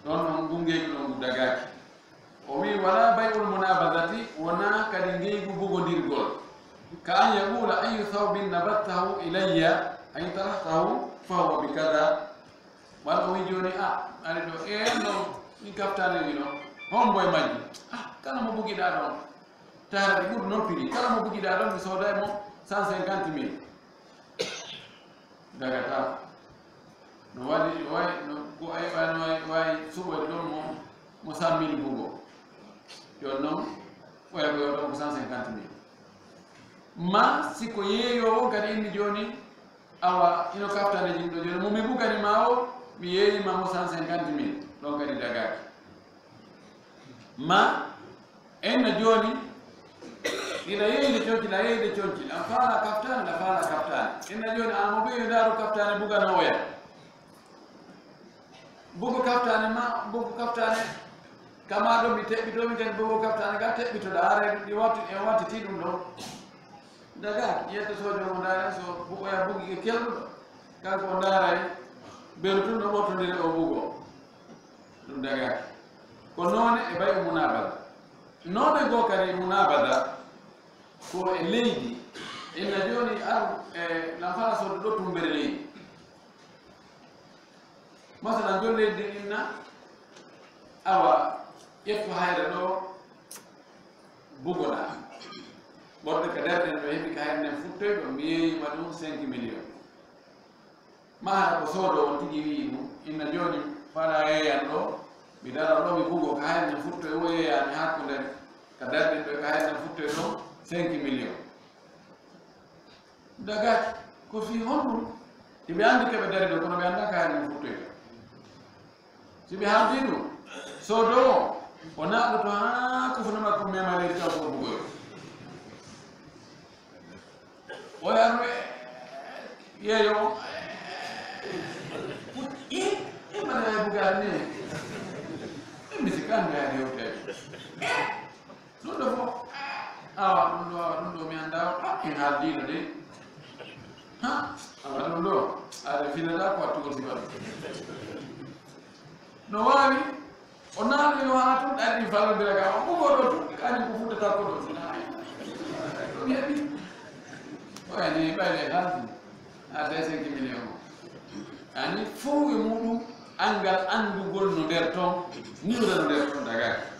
ɗon noon gungeygu ɗon ngu dagaki o wi wala bay'ul munabadati wona kadi ngeygu bugodirgol ka an yaqula ayu thawbin nabattahu ilayya ay tarahtahu fa huwa bi kada wala o wi joni ari ɗo no min kaftane wi noon hon boye majji kala mo bugiɗa ɗon taarade ɓuuri noon prix kala mo bugiɗa ɗon mi sooda e mo 150 000 dagata no waɗi way no ko ayɓano wawi suɓoyde ɗon mo 100 000 bugo jon noon oya ko yoɗon ko 150 000 ma siko yeeyowo kadi inni joni awa ino kaftane jimɗo joni momi bugani ma o mi yeeyima mo 150 000 ɗon kadi dagaki ma enna joni ina yeeyde concil a yeeyde concil an faala kaftane la faala kaftane enna joni an mo ɓeyo daaro kaftane bugano oya bugo kaftane ma bugo kaftane kama ɗo mi teɓɓitomi kadi bugo kaftane ga teɓɓitoɗa ara ɗi wattiti ɗum ɗo dagaki yetta sojo mo daara so bugoya bugi ke kelɗuɗo kanko o daaray beru tun ɗo ɓottodiri o bugo ɗum dagaki ko noone e bayi munabada noone goo kadi munabada ko e leydi inna joni ar e lamfala sodo ɗo tumbere leydi masalan jon leydi inna awa ƴetto hayre ɗo bugoɗa ɓorde ka derɗen ɗo heɓi ka hayre nden futtoy ɗo mi yeeyima ɗum 5 millions ma hara ko soodo on tigi wi ɗum inna joni fala yeeyan ɗo mi dara ɗo mi bugo ka hayre nden futtoy o yeeyami hakkude ka derɗen ɗo ka hayre nden futtoy ɗo 5 millions dagaki ko fi honɗum siɓe andi keɓe dari ɗo kono ɓe anda ka hayre nden futtoy ɗo siɓe haaldi ɗum soodo o ona to ha ko funa ma ko mema le taw ko bugo o ya me yeyo mana ya buga ne mi sikanga ya leo te ndo fo ndo mi andao in haldino de ha ndo ala fina da ko to sibar no wari onani yo hatu dadi falo de ga ko do to kani ko futa ta ko do sina yebi o ni bale hadi ada 5 million ani fo e mudu angal andugol no der ton ni no der ton daga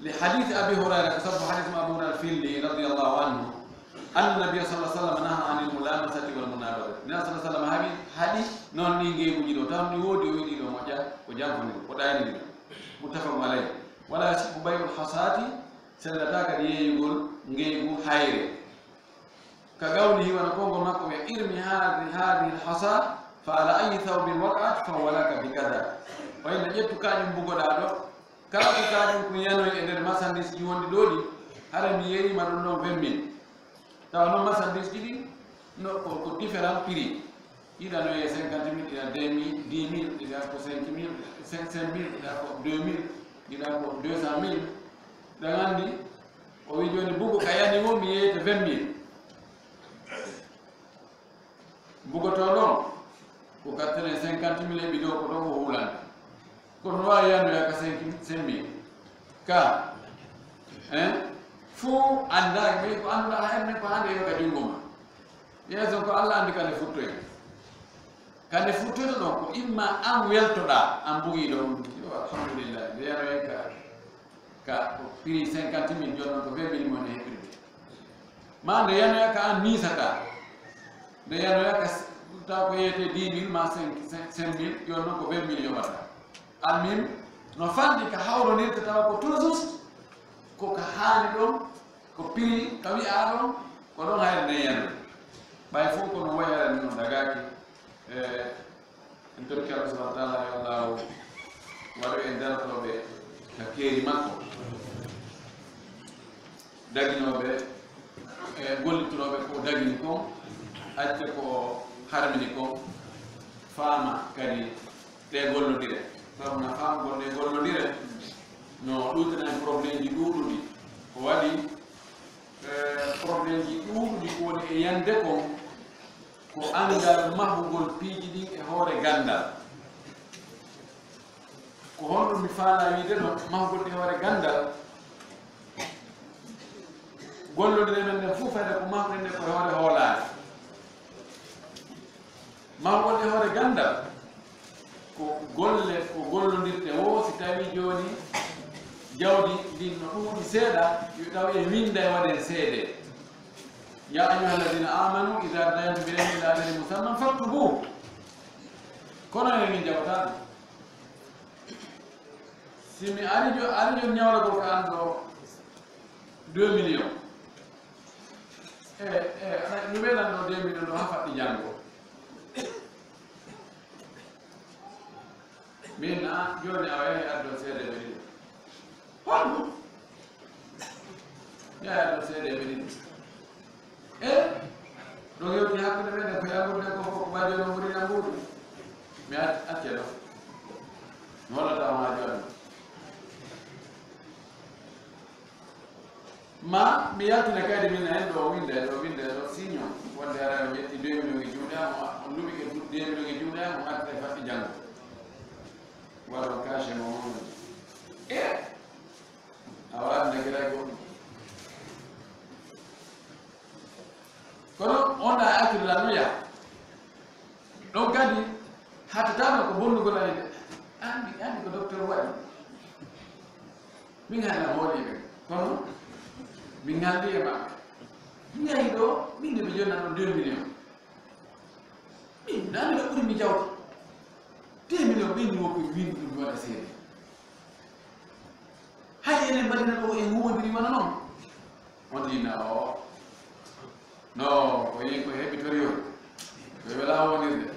لحديث أبي هريرة كتب حديث أبو هريرة الفيلي رضي الله عنه أن النبي صلى الله عليه وسلم نهى عن الملامسة والمنابذة. النبي صلى الله عليه وسلم هذه حديث نون نيجي مجيدو تام نيودي ويديدو مجا وجامفني ودايني متفق عليه ولا يصح بيع الحصاة سلتاك دي يقول نجيبو خير كقوله ونقوم معكم ارمي هذه الحصاة فعلى أي ثوب وقعت فهو لك بكذا وإن جئت كان بوغدادو kala ko kaajum ko yano e nder marchandise ji wonde doodi hara mi yeri ma ɗum ɗon 20 000 tawa noon marchandise ɗiɗi no ko différent prix ɗiɗa no e 50 000 ɗiɗa 2 000 10 000 ɗiɗa ko 5 000 5 000 ɗiɗa ko 2 000 ɗiɗa ko 200 000 ɗan anndi o wi joni bugo ka yani mo mi yeyta 20 000 bugoto ɗon ko 50 000 e ɓiɗo ko ɗon ko hulande kono wawi yano yaka 5 000 ka fo anda ɓe ko annduɗa herne ko hande yo ka jungo ma yeeso ko Allah andi kande futtoye kande futtoyto ɗon ko imma an weltoɗa an bugi ɗon alhamdulillah nde yanoye ka ko prix 50 000 jonnon ko 20 000 mone heɓirde ma nde yanoya ka an nisata nde yanoya ka taw ko yeyete 10 000 ma 5 000 jonnon ko 20 000 yoɓata almim no fandi ka hawronirta tawa ko toujours ko ka haani ɗon ko prix ka wi'a ɗon ko ɗon hayre nde yande ɓay fof kono wayarani no dagaki en tokki Allah subahana taala yo allahu waɗo e dartoɓe ka keeri makko daginoɓe e gollitoɓe ko dagini kon acca ko harmini kon faama kadi ɗe gollodire taw na faam gonɗe gollodire no ɗuytanen probléme ji ɗuuɗuɗi ko waɗi probléme ji ɗuuɗuɗi ko woni e yande kon ko anndal mahugol piiji ɗin e hoore gandal ko honɗum mi faala wiide no mahugol e hoore gandal gollodire men nden fof fayde ko mahuɗen nde koye hoore hoolaare mahugol e hoore gandal ko golle ko gollondirte o si tawi joni jawdi ndin no ɗuuɗi seeɗa yo taw e winda e waɗen seede ya ayuha alladina amanu ida dayantu bi ilmin ila ajalin musamman faktubu kono e min jawata simi ari jon ñawlagol ko an ɗo 2 millions mi ɓeɗan ɗo 2 millions ɗo ha faɗɗi janngo min joni a wayi addo seede ɓe ɗiɗi honɗum yahi addo seede ɓe ɗiɗi ɗo yewti hakkude meɗen ko yagurde ko fof ko bajono ɓurina mbuuɗu mi acce ɗo mi hollata ma joni ma mi yaltina kaydi min hen ɗo winde ɗo signe wonde ara o ƴetti 2 millions e juuɗe am on luɓi ke 2 millions e juuɗe am o arta e faɗɗi janngo waro kache mo mono a waɗa gira goɗɗum kono on a accirla no yaha ɗon kadi hattatama ko bonnugol ayde andi ko docteur waɗi min hana hooɗiɓe kono min ngaldi e maɓɓe mi yahi ɗo min de ɓe jonnano 2 millions min nani ɗo ɓuri mi jawta 2 millions ɓe ni woppi windi ɗum mi waɗa seede hay enen mbaɗina ɗo en huwodiri wona noon on yinna o no ko yi ko heɓitori o koye wela wonirde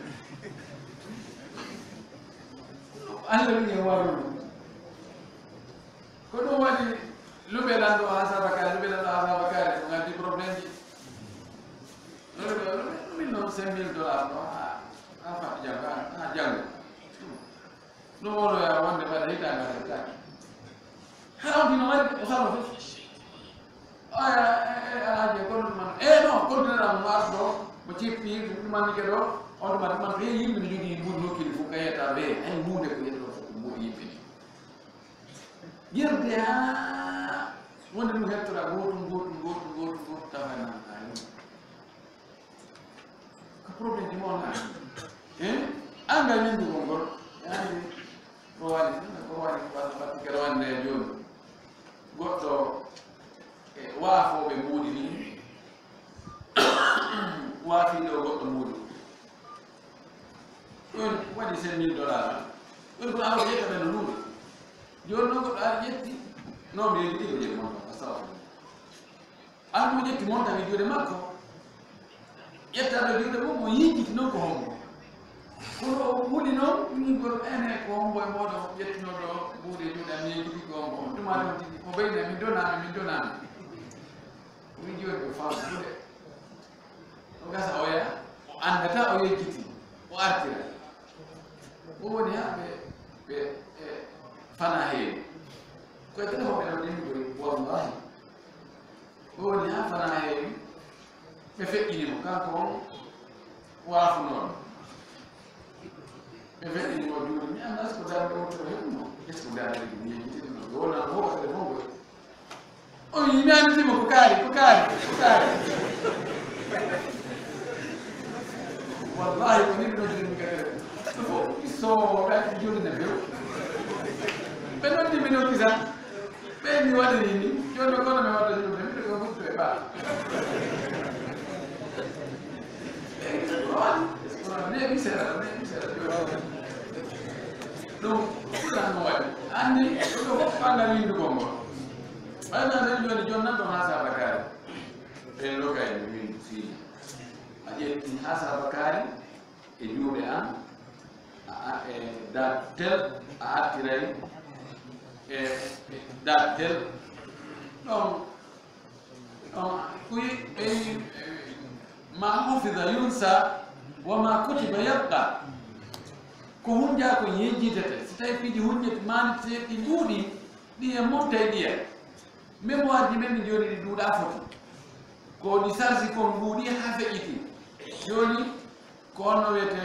allah wini e waru ɗum belando asa bakari belando asa bakari ngati problem ji min non $5,000 no afa janga no wolo ya wonde bada hitanga ta haram dino wadi xalo aya alaje ko man no ko dina mas do mo ci pi man ke do on man re yimbe ni jogi budno kili fu kayeta be ay mude ko yedo fu mo yimbe yerde wonde dum hettora goto tawana ay ko problem di mon anga nyindi ko gol yani ko wali ba ko wande joni goto waafo be mudi ni waafi do goto mudi on wadi $10,000 on ko awo yeta ben lulu joni ko ar yetti no mi yetti do je mon asaw an mo yetti mon tan jode makko yetta do jode mo yiji no ko hombo ko mudi no ni ko ene ko hombo e modo yetti no do mudi jode mi yetti ko hombo dum ma do ko bayna mi dona mi jode ko fa de o gasa oya andata o yejiti o artira o woni be fana he ko tele ho be ni ko wallahi o woni fana he be fekkini mo kanko waafu non be fekkini mo juri mi andas ko dal ko to hemmo est ko dal ni yejiti no wona ho ko mo o yimi anti mo ko kari wallahi ko ni do jini kare so ka jodi na be be non di mino kisa be ni wadi ni jodo ko na me wadi ni be ko ko be ba ne mi sera no la no wadi andi ko ko panga ni do mo ana ne joni jonna do hasa bakari e lo kay ni fi ajetti hasa bakari e juuɓe an da tel a attiray e da tel ɗon kuyi ma hufida yunsa wama kutiba yabqa ko hunja ko yejjitete so tawi piiji hunjete manite ɗi duuɗi ɗi e mofta e ɗiya mémoire ji men ɗi joni ɗi duuɗa foti ko ɗi sarsi kon duuɗi ha feƴƴiti joni ko onno wiyete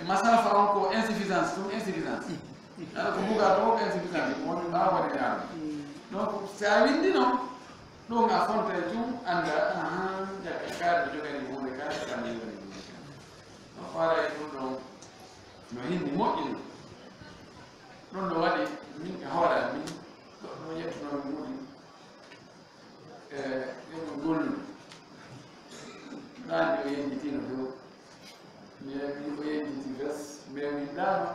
masafa on ko insuffisance ko buga to ko insuffisance ko woni ɓawa waɗi yaama donc sa windi noon ɗo ga fonta e tum anda jakka kaari ɗo jogani hunde kaari kamɓe woni no fara e ɗum ɗon no hindi moƴƴino ɗon no waɗi min e hoore min ɗo yettunomi muɗi yono gollu ɗaani o yejjitino dow mi o yejjiti bes mais min ɗaano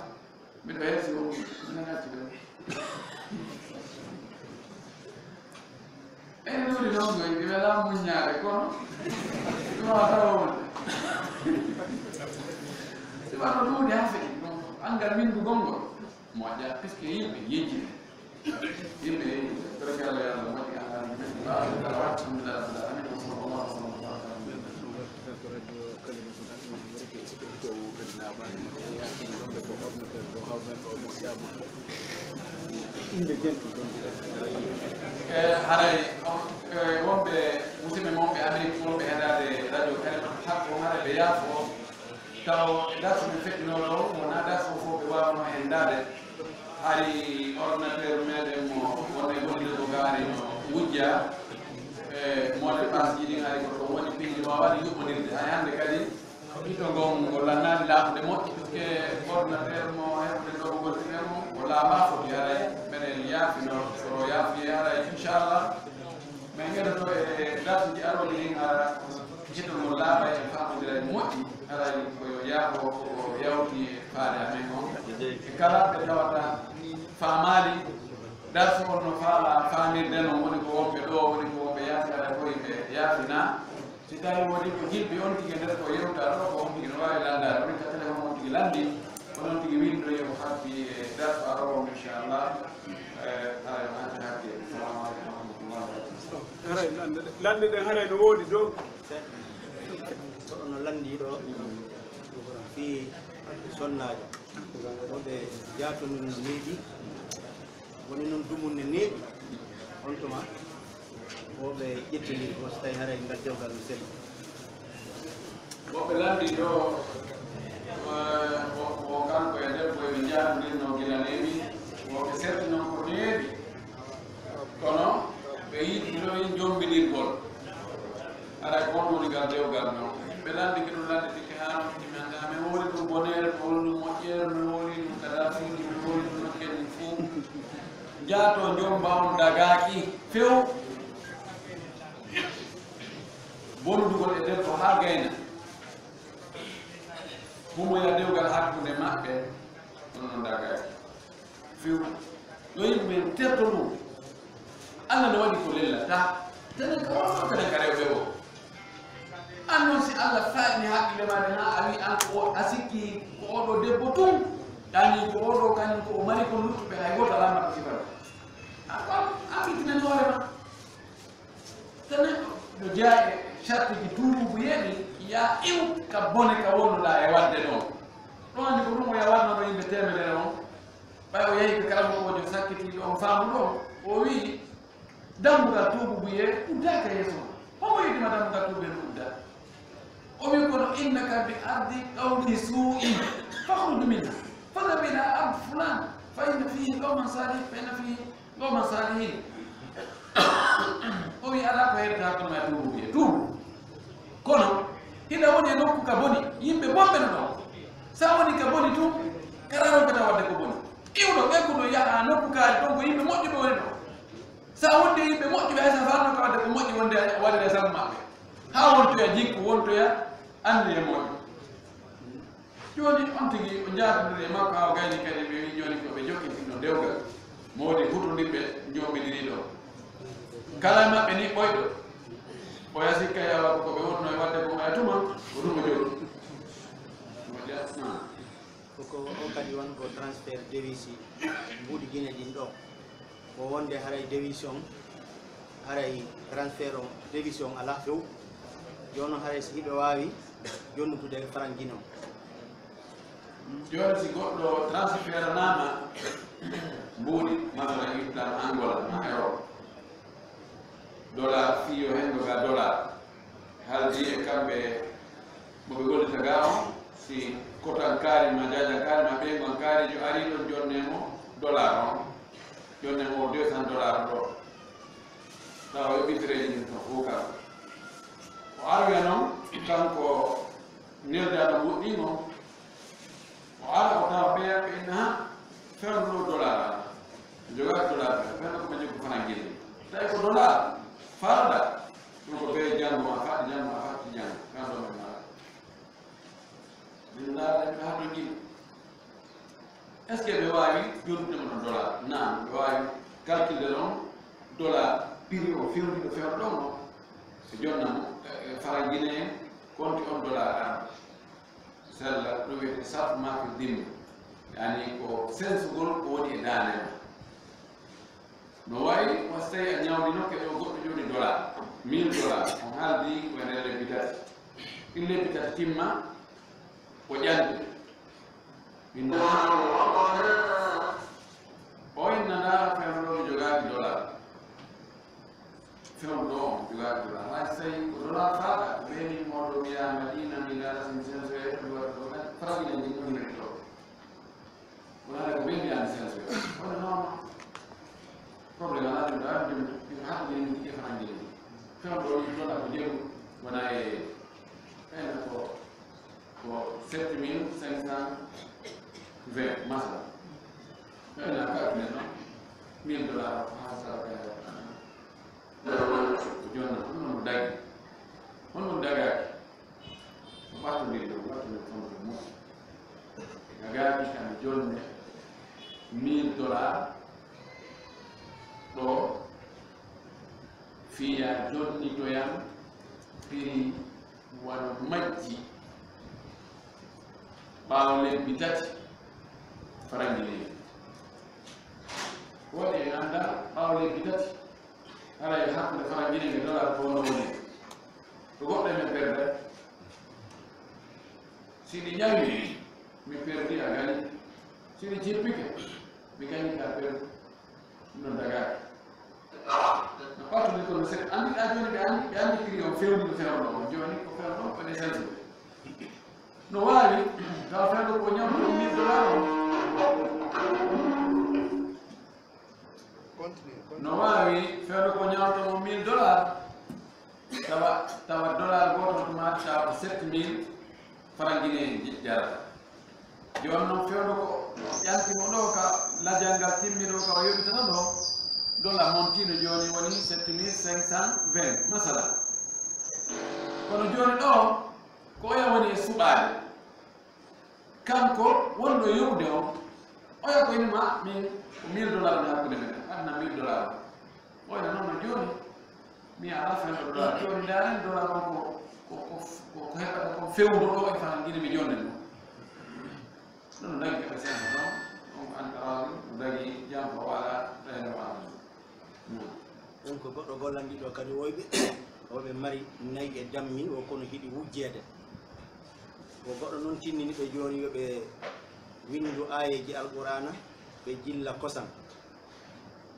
miɗo hersi o nanati ɗon ene ɗuri noon goy mi wela muññaade kono ɗuma tawa wonde siwano ɗuuɗi ha feƴi donc angal windu gongol moƴƴa puisque yimɓe yejjite yimɓe yejjite barke allah yo allah moƴƴi alhamdulillah rabbil alamin wa sallallahu alaihi wa haray wonɓe musidɓe monɓe amérique wonɓe heɗade radio kalimatul haq on haray ɓe yaafo taw darso ɓe feƴƴinoɗo wona darso fof ɓe wawno hendade hari ordinateur meɗen mo wonde gonde ko gaari no wujja mode passe jiɗi ari ko ɗon woni piiji ma waɗi yuɓɓodirde hay hande kadi ɓiɗɗo ngon ngo lannani laaɓude moƴƴi puisque ordinateur mo heɓde ɗogogol tiner mo o laaɓa foti haray mbeɗen yaafino so yaafi haray inchallah min geɗoto e darsuji aroɗi ɗin ara jiɗɗo ngo laaɓa e famodira e moƴƴi haray koyo yaafo ko yawti e faade amen on e kala ɓe tawata faamali darso on no faala faamirde noon woni ko wonɓe ɗo woni ko wonɓe yaafi haɗa koye ɓe yaafina si tawi woni ko jilɓi on tigi nder ko yewta ɗo ko on tigi no wawi landade woni ka téléphone on tigi landi onon tigi windo yo habbi darto arowo inchallah ara ma hakki assalamu alaikum wa rahmatullahi wa barakatuh lande den haray no wodi do no landi do fi sonnajo wobe jaato non needi woni non dumunne needi on tuma wobe jettini ko tay haray ngal dewgal no sel woɓe landi ɗo o kanko e debbo eɓe jaaɗodirno gilaneemi woɓe serti noon ko neeɓi kono ɓe yiɗi ɗo jombinirgol aɗa ko on woni gal dewgal noon yimɓe landi ke ɗum landi tike haano mi annda mi woni ɗum bonere mi woni ɗum moƴƴere mi woni ɗum kadafiɗi mi woni ɗum nokkenni fuu jaato jomba on dagaaki few bondugol e debbo haa gayna humoya dewgal hakkunde maɓɓe ɗum no dagaaki few yo yimɓe terto ɗum Allah no waɗi ko lellata tenen ka wonno kenen ka rewɓe o an noon si Allah faani haqqille maɗe ha a wi an ko a sikki ko oɗo debbo tum ɗani ko oɗo kañum ko o mari ko luttuɓe hay goto alama ko sifata a witinen hoorema tenen no jeeya e chartiji tuububu yeɗi ya iw ka bone ka wonnoɗa e wadde ɗon ɗon andi ko ɗum o yawannoɗo yimɓe temedere on ɓay o yehi ko kala mokojo sakkitiɗo on faamu ɗon o wii dammugal tuububu ye uddaka yeeso homo yiɗima dammugal tuubu en udda o wi kono innaka bi ardi qawli suu'in fakhruj minha fadhhab ila ard fulan fa inna fihi qawman salihin fa inna fihi qawman salihin o wi ala ko heɓde hakkude ma tuububu ye tuubu kono hiɗa woni e nokku ka boni yimɓe bonɓe no ɗon sa woni ka boni tum kararon kata wadde ko boni iwɗo ɓegguɗo yaha nokku kaari ɗon ko yimɓe moƴƴuɓe woni ɗon sa wonde yimɓe moƴƴuɓe hay sa fanno ka wadde ko moƴƴi wonde waɗire sabu maɓɓe ha wontoya jikku wontoya andi e moƴƴo joni on tigi o jaatodiri e makko haw gayni kadi ɓe wi joni koɓe jokkitino dewgal mowodi hutodirɓe joɓidiri ɗo kala maɓɓe ni ɓoyɗo o yasikka yawa koɓe wonno e wadde ko aya tuma ko ɗum o jooɗi koko o kadi won ko transfert devisi mbuuɗi guine ɗin ɗo ko wonde haray dévision haray transfert o dévision ala few joni haray so hiɓe wawi jonnutude franc guine o joni si goɗɗo transfert nama mbuuɗi masala ittan angola ma europe dollar fiyo hengo ga dollar haldi e kamɓe moɓe gollita ga on si kotan kaari ma jajan kaari ma ɓeygon kaari jo ari ɗon jonnemo dollar on jonnemo $200 ɗo tawa yoɓitireji ɗin to fof kam o arwe noon kanko neldaɗo mbuɗɗimo o ara o tawa ɓeyaɓe inna ha fewnuɗo dollar ala jogaki dollar fewno ko ma joggo fana guilli tawi ko dollar farda ɗum ko ɓe janngo ma faɗi janngo ma fatti janngo kanɗo men mala min laaraɓe ha ɗo guiɗi est ce que ɓe wawi jonnudema ɗon dollar nan ɓe wawi calculde ɗon dollar prix o fewniɗo fewno ɗon o ɓe jonnamo fara guine en compte on dollar an sella ɗo wiyete sarf mafi dimmi yani ko sensugol ko woni e danema no wayi wasi tawi a ñawdino keɗo goɗɗo joni dollar $1000 on haaldi wene lebbi tati ɗin lebbi tati timma o ƴande o inna ndaara fewno ɗo mi jogaki dollar fewno ɗo on jogaki dollar hay so tawi ko dollar faaɗa ko ɓeni moɗo wiya madina millara sin sensoe ɗum waɗa ɗo kadi faragine ndi ɗum nek ɗo wonade ko ɓen mbiyani sensoe wona noon probléme ala ɗum ɗa ɗum haɗude ni ɗi fanangel ni fewno ɗo ni ɗoɗa ko jeeru wona e ɓena ko 7520 masala ɓena kalkule noon $1000 ha saraka ko jonna ɗum noon mo dagi hon ɗum dagaki o ɓattodir ɗo ɓattodir fonde mum dagaki kami jonne $1000 ɗo fiya jonnitoyam prix wano majji ɓaawo lebbi tati فرنجي ودي عند حوالي بيتات على يحط فرنجي دولار كونه ودي تقول لي مبرد سيدي نيامي مبردي أغاني سيدي جيبك ميكاني كابر نندعار نقاط نقول مثلا عندي أجوني عندي كريم فيلم فيلم جوني كفيلم فنيسان نوالي كافيلم كونيام $1,000 نوالي فيلم كونيام $1,000 tawa dollar goto to ma tawa 7,000 francs guinéen jara joni noon fewdo ko yantimo ɗo ka lajangal timmiɗo ka o yoɓitata ɗo dollar montino joni woni 7,520 masala kono joni ɗo ko oya woni e suɓade kanko wonɗo yoɓde o oya ko inima min $1,000 mi hakkude meɗen adna $1,000 oyna noon no joni mi ala fewdo dollar joni ndaren dollar on ko heɓata ko fewdo ɗo e fan guine mi jonne ɗum non dagi keɓa sensa ɗon on antarawi dagi jam ko wala rende wala ɗum ko goɗɗo gollanɗiɗo kadi woyɓe mari nayi e dammi o kono hiɗi wujjede ko goɗɗo noon tinniniɓe joni yoɓe windu ayeji alqur'ana ɓe jilla kosam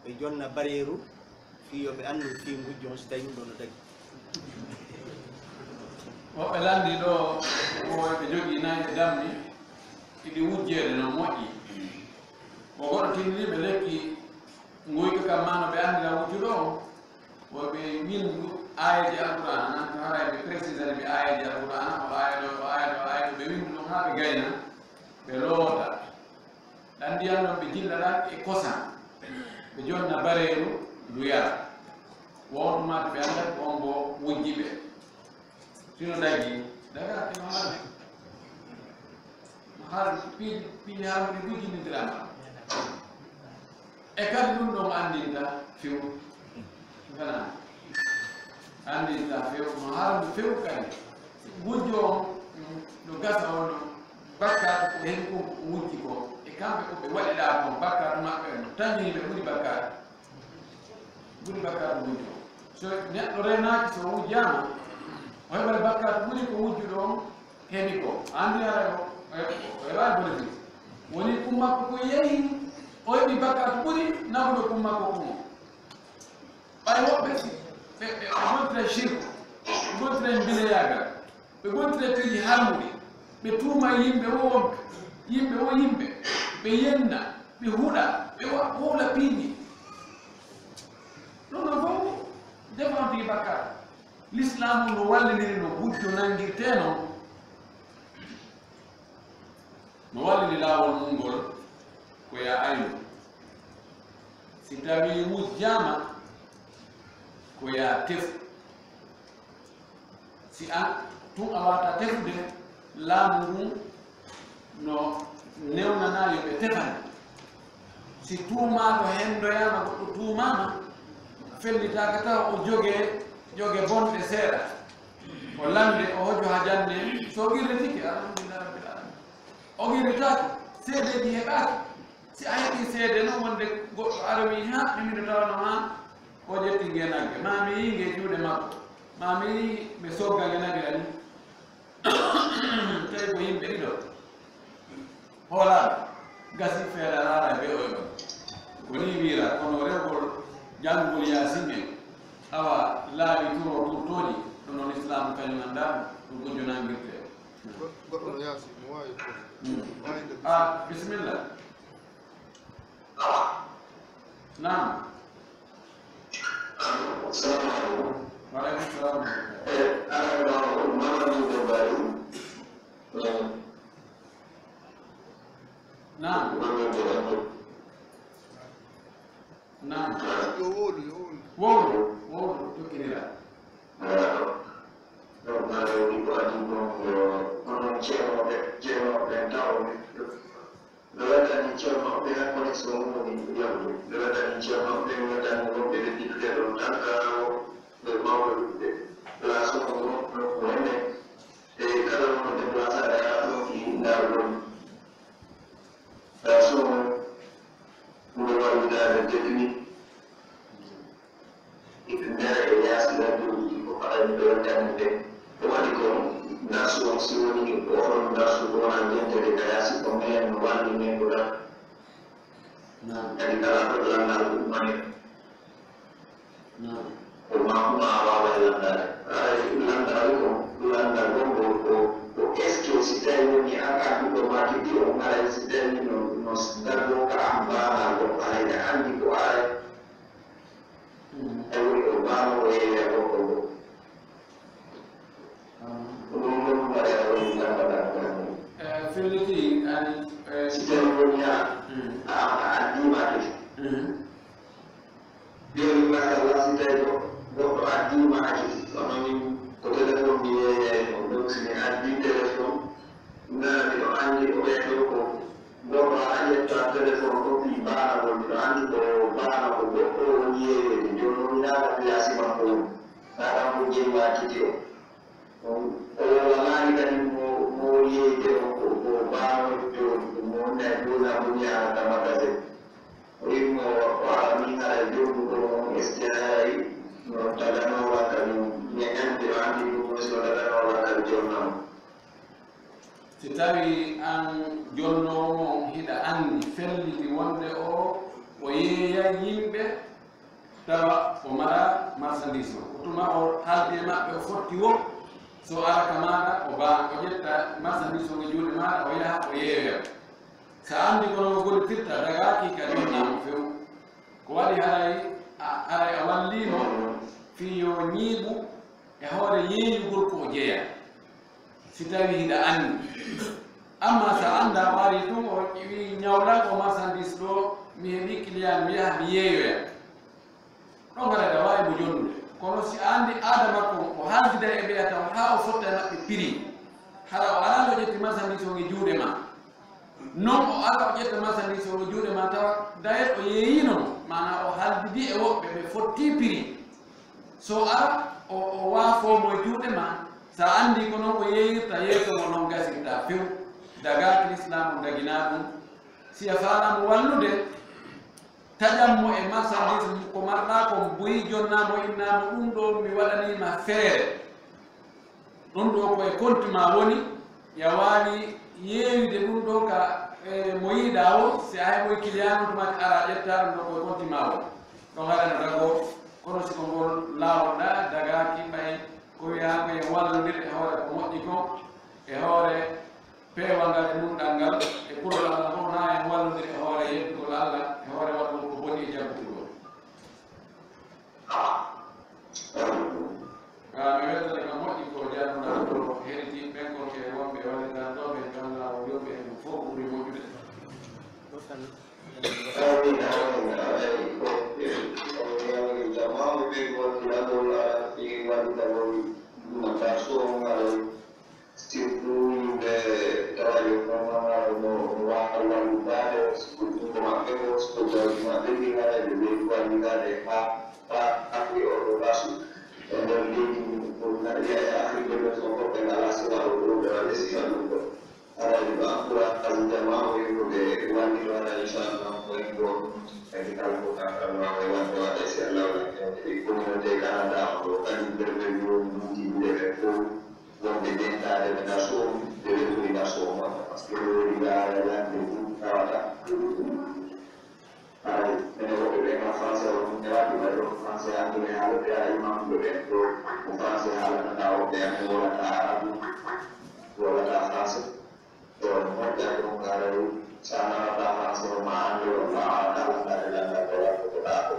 ɓe jonna bareeru fiyo ɓe andu fi gujjon so tawi ɗum ɗo no dagi woɓɓe landi ɗo ɓe jogui nayi e dammi iɗi wujjede no moƴƴi ko goɗɗo tinniniɓe lekki guyka kam ma no ɓe andira wujjuɗo o woɓe windu ayeji alqur'ana nan to haray ɓe précisane ɓe ayeji alqur'ana o aya ɗo ɓe windu ɗum ha ɓe gayna ɓe loota ɗan ndiyan ɗon ɓe jillaɗan e kosan ɓe jonna bareeru ndu yara wonɗumata ɓe andat on bo wujji ɓe sino dagi daga no har piiji harmude wujjinidirama e kadi ɗum ɗon andinta few gana andinta few no harmu few kadi wujjo on no gasa on no bakkatu ko hen ko wujji ko e kamɓe ko ɓe waɗiɗa kon bakkatu maɓɓe no tañini ɓe ɓuri bakkatu wujjo so neɗɗo renaki so wujjama o heɓat bakkatu ɓuri ko wujjuɗo on heɓi ko andi ara o wawi bénéfice woni kummakko ko yeehi o heɓi bakkatu ɓuri nafuɗo kummakko kumo ɓay woɓɓe ɓe gontire shirku ɓe gontire mbileyagal ɓe gontire piiji harmuɗi ɓe tuuma yimɓe o yimɓe ɓe yenna ɓe huuɗa ɓe huula piiji ɗum no fof defan tigi bakkatu l'islam no wallidiri no wujjo nangirteno no wallidi laawol mum ngol ko ya ayno si tawi wujjama ko ya tefu si an tun a wata tefude laamu ngun no newnana yo ɓe tefani si tuumaɗo hendoyama goɗɗo tuumama fellitaka taw o joge bonɗe seeɗa o lande o hojo ha jande so girretike alhamdulillah rabbil alamin o girretake seedeji heɓaki si a heɓi seede noon wonde goɗɗo arowi ha mimiɗo tawno ha o ƴetti ngenagge mami yi nge juuɗe makko mami yi ɓe sogga ngenagge ani tawi ko yimɓe ɗiɗo hoolaɗo gasi feere laara be oyo ko ni wiira kono rewgol janngol yasin en awa laaɓi turo turtoji ɗum noon islam kañum anndaɗum ɗum ko jonangirte goɗɗo yaasi mo wawi bisimilla nam waleykum salam nam nam yo wolu wowlu tokkinira That's si woni oɗon darsugo wona jentede kayasi ko men walli men goɗa kadi kala ko landal ummani ko makuma wawa e landare landal ko landal gongo ko est ce que si tawi woni an anduɗo maki ɗi o ngaray si tawi no dargo ka an bana goɗɗo hayde andi ko aray e woni ko bano o yeeya goɗɗo go felliti ani si tawi woni a addimaki joni machallah si tawi goɗɗo addimaki kono min ko téléphone mi yeeyayno donc simi addi téléphone nana miɗo andi o ɓeeɗo ko goɗɗo a ƴetta téléphone ko ɓi banagol miɗo andi ko bana ko goɗɗo woni yeeyede joni o minama piyasi makko woni naɗan ko jeemakiti o walani kadi mo yeeyde o ko bano joni mo wonne dona buniyana magasin o yimmo o ala min ara joni ko est ce que hay no taganowa kadi mi andi o andi ɗum so taganowa kadi jonnamo si tawi an jonnomo hiɗa andi felliti wonde o yeeya yimɓe tawa o mara marchandise o tuma o haalde maɓɓe o fotti wo so araka maɗa o ba o ƴetta marchandise o e juuɗe maɗa o yaha o yeeyoya sa andi kono gollitirta dagaki ka jonnamo few ko waɗi haray a wallino fi yo ñiiɓu e hoore yeeyugol ko o jeeya si tawi hiɗa andi amma sa anda wari ɗum o wi ñawla ko marchandise ɗo mi heɓi client mi yaha mi yeeyoya ɗon haɗaɗa wawi mo jonnude kono si andi aada makko o haaldida e ɓeya taw ha o fotta e maɓɓe prix haɗa o alano ƴetti marchandise o e juuɗe ma non o ala o ƴetta marchandise o e juuɗe ma tawa dayet o yeeyino mana o haaldidi e woɓɓe ɓe fotti prix so ara o waafomo e juuɗe ma sa andi ko noon ko yeeyirta yeesomo noon gasirta few daga l'islam dagina ɗum si a faalamu wallude taƴanmo e marchandise ko marɗa ko boyi jonnamo innamo ɗum ɗo mi waɗanima feere ɗum ɗo koye compte ma woni ya wawi yeeyude ɗum ɗo ka mo yiiɗa o si a hay moye client tumati ara ƴetta ɗum ɗo koye compte ma woni ɗon haɗana dago kono siko ngol lawolɗa dagaki ɓay ko wiya koye wallodir e hoore ko moƴƴi ko e hoore peewal ngal e nunɗal ngal e purolal ngal fof na en wallodir e hoore yettugol allah e hoore waɗugol ko boni e jabbutugol mi wettane ko moƴƴi ko jarnuɗa ɗo heriti ɓen kon ke wonɓe wallitan ɗo ɓe jalla o yoɓe en fof ɓuri moƴƴude jamamu ɓe wonɗinadol ala fi waɗitagol matasongal surtout yimɓe tawaɗe komamaro no wawa walludade ko maɓɓe o so jawdi maɓɓe ɗigaɗe ɓe wallidade ha haɓɓe oɗo basu e nder leydi ko naɗiya e afrique de son fof ɓe ngala siwalo ɗo ɓe waɗe siwaɗum ɗo araɗi ɗo encourage jamamu yimɓe walliro aɗa inchallah koyen ɗo kadi kala ko kakal wawa wande waɗa si allah waɗi communauté canada ɗo kañum ɓerɓe yoɗuji ɓeɓe fof wonde dentade ɓe naso ɓe rettori naso mon par ce que ɗoɗi gaara lande ɗum tawata ay ene woɓɓe ɓe ga français o ɗum newati waɗi ɗo français anglais haalate a imamɓe ɓen ɗo ko français haalatata woɓɓe ane wolata arabu wolata français to moƴƴa ɗum gaara sa nanata français o ma anglais o ma halatade landal ko waɗa ko ɗaako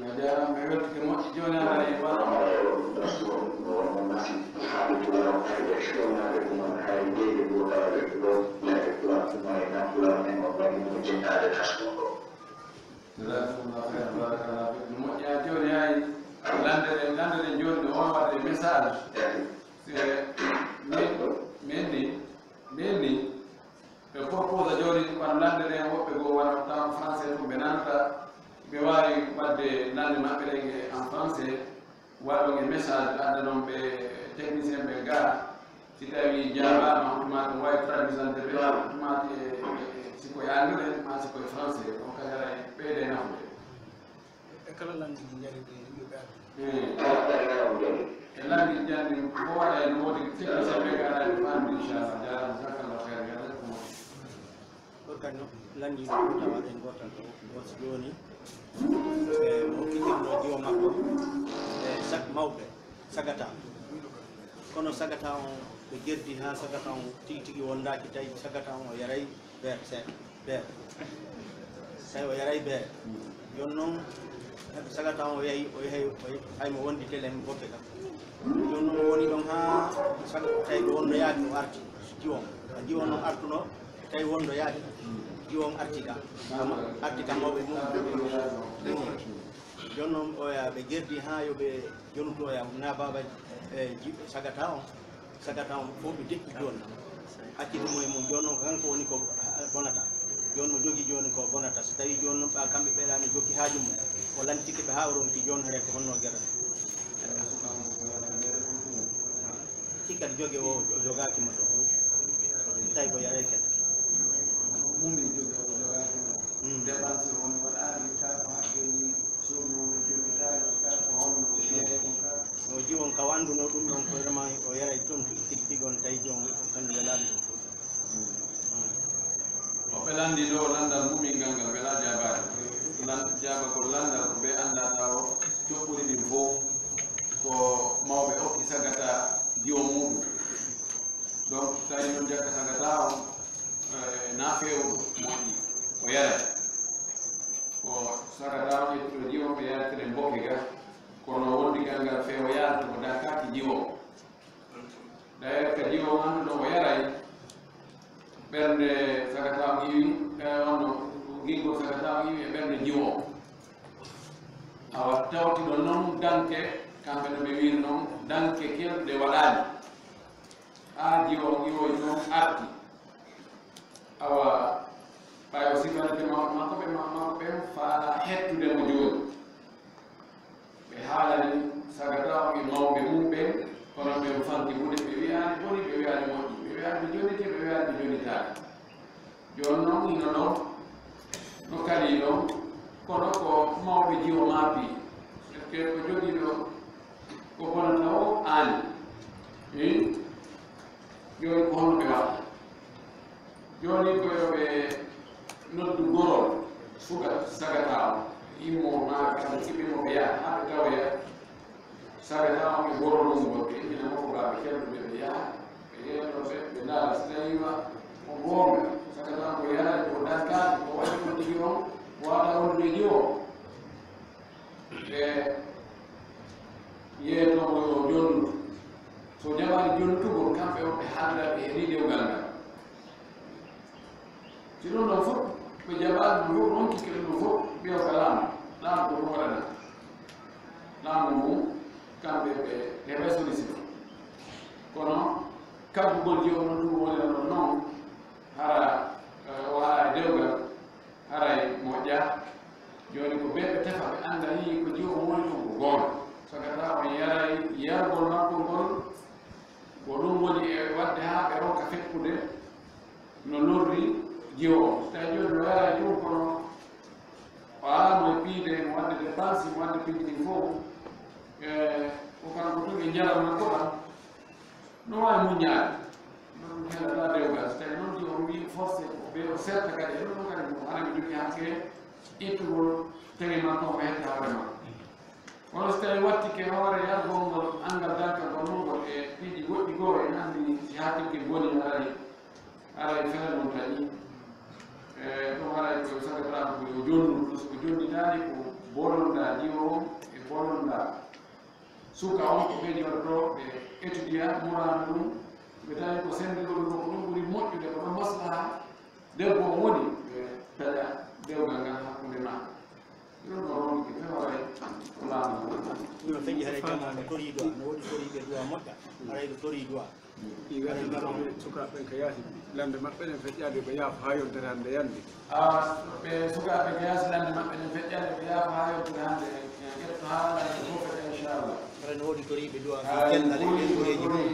a jarama ɓe wettike moƴƴi joni aɗa e waɗa moƴƴa joni hay landere joni on wadde message min ni ɓe propose joni wan landere woɓɓe goo waɗa tan français ɗum ɓe nanta ɓe wawi wadde lande maɓɓe ɗe en français waɗoge message adda noon ɓe technicien ɓe ga si tawi jaɓama automate ɗum wawi traduisante ɓe automate sikoye anglais ma sikoye français on kadi ara ɓeyde nafude e kala lande ɗi jari ɗe yimɓe elan di jandi ko wala en wodi tekki sembe gara di fandi inshallah jaram zakallahu khair ya ko Orkano landi ko tawa en gotal ko wos joni mo kikino diwa makko sak mawbe sagata kono sagata on be gerdi ha sagata on tigi wondaki tay sagata on o yaray ber se ber say o yaray ber jonnon sagata on o yayi hay mo wondi tele mo bokke ka jonnon woni don ha sagata tay wonno yaaki o arti jiwon non artuno tay wonno yaaki jiwon artika mawbe mum jonnon o ya be gerdi ha yo be jonuto ya na baba sagata on fo be dekki jonna hakkilo mo e mo jonnon kanko woni ko bonata jonno jogi joni ko bonata so tawi jonno ba kambe be lami jokki haaju mum o lantike be hawron ti jon hare ko honno gera tikkat joge o jogaki mo to tay ko yare ken mummi jogi o jogaki mo dépense on wala ta ko hakki suno jogi ta ko honno o jiwon ka wanduno dum don ko rema o yaray ton tigon tay jon kan welani o belandi do landal mummi gangal bela jabare lan jaba ko landal ko be anda taw coppuri din fo ko mawbe okki sagata jiwo mudu donc tay non jakka sagata o na feew modi o yara ko sagata o to jiwo be yara tele mbokki ga kono wondi gangal feew yara to dakati jiwo daye ka jiwo man do o yara bernde sagata yiwi ono gingo sagata yiwi bernde jiwo awa tawti do non danke kambe no be wi non danke kel de wadani a jiwo non arti awa bayo sifante ma ko be fa hettude mo joni be halani sagata mi mawbe mumbe kono be fanti bude be wi'ani boni be wi'ani moƴƴi be wi'ani joni te be wi'ani joni taade joni noon ino ɗon no kali ɗon kono ko mawɓe jiwo maapi par ce que ko jogiiɗo ko bonata o aani joni ko honno ɓe waɗa joni koyoɓe noddu gorol suka sagata o immo ma kam kiɓimo ɓe yaha ha ɓe tawoya sagata o ɓe gorol ngol ɓe ina moko ga ɓe kelduɓe ɓe yaha ɓe yeenoɓe ɓe ndaara so tawiwa ko goonga sagata ko yarade ko dankade ko waɗi ko tigi on wawata wondude jiwo e yeetomo yo jonnudu so jaɓani jonnutugol kamɓe on ɓe haaldaɓe e ridewgal ngal si ɗum ɗon fof ɓe jaɓani ɗum fof ɗon kikkile ɗum fof mbiya ko laamu ko ɗum waɗana laamu mum kamɓe ɓe heɓa solution kono kabbugol jiwo noon ɗum wonira ɗon noon hara o hara e dewgal haray moƴƴa joni ko ɓeɓe tefa ɓe anda yi ko jiwo woni ɗum ko goonga sagata on yaray yargol makko ngol ko ɗum woni e wadde ha ɓe ronka fekkude no lorri jiwo o so tawi joni no yara e ɗum kono o alamo e piide mo wadde dépense mo wadde piiji ɗi fof ko kanko tun e jaram makko ɗam no wawi muñaade non heɗata dewgal so tawi noon jiwo wi forcé ɓe o serta kadi e ɗum kadi mo hara mi jogui hakke ittugol tegi makko ko hetta hoore makko kono so tawi wattike hoore yargol ngol angal dankal gonnugol e piiji goɗɗi goo en andi si hakkille boni aray fele noon taƴi ɗum haray ko sagataako ko yo jonnuɗo soko jonnitani ko bolonɗa jiwo on e bolonɗa suka on ko ɓeeɗi waɗato ɓe étudia murano ɗum ɓe tawi ko sendiɗoɗum ko ɗum ɓuri moƴƴude ko ɗon maslaha debbo o woni ɓe taƴa dewgal ngal hakkunde ma ɗum ɗo ronki feware ko laamu ɗum feƴƴi haɗa jama no tori duwa no woɗi toriɓe duwa moƴƴa haɗa ɗo tori duwa ɗigaɗe sukaɓe ko yaasi lande maɓɓe ɗen feƴƴade ɓe yaafa ha yontere hande yande ɓe sukaɓe ko yaasi lande maɓɓe ɗen feƴƴade ɓe yaafa ha yontere hande ƴetto haalade fof fete inchallah haɗa no woɗi toriɓe duwa kellal e gureji mum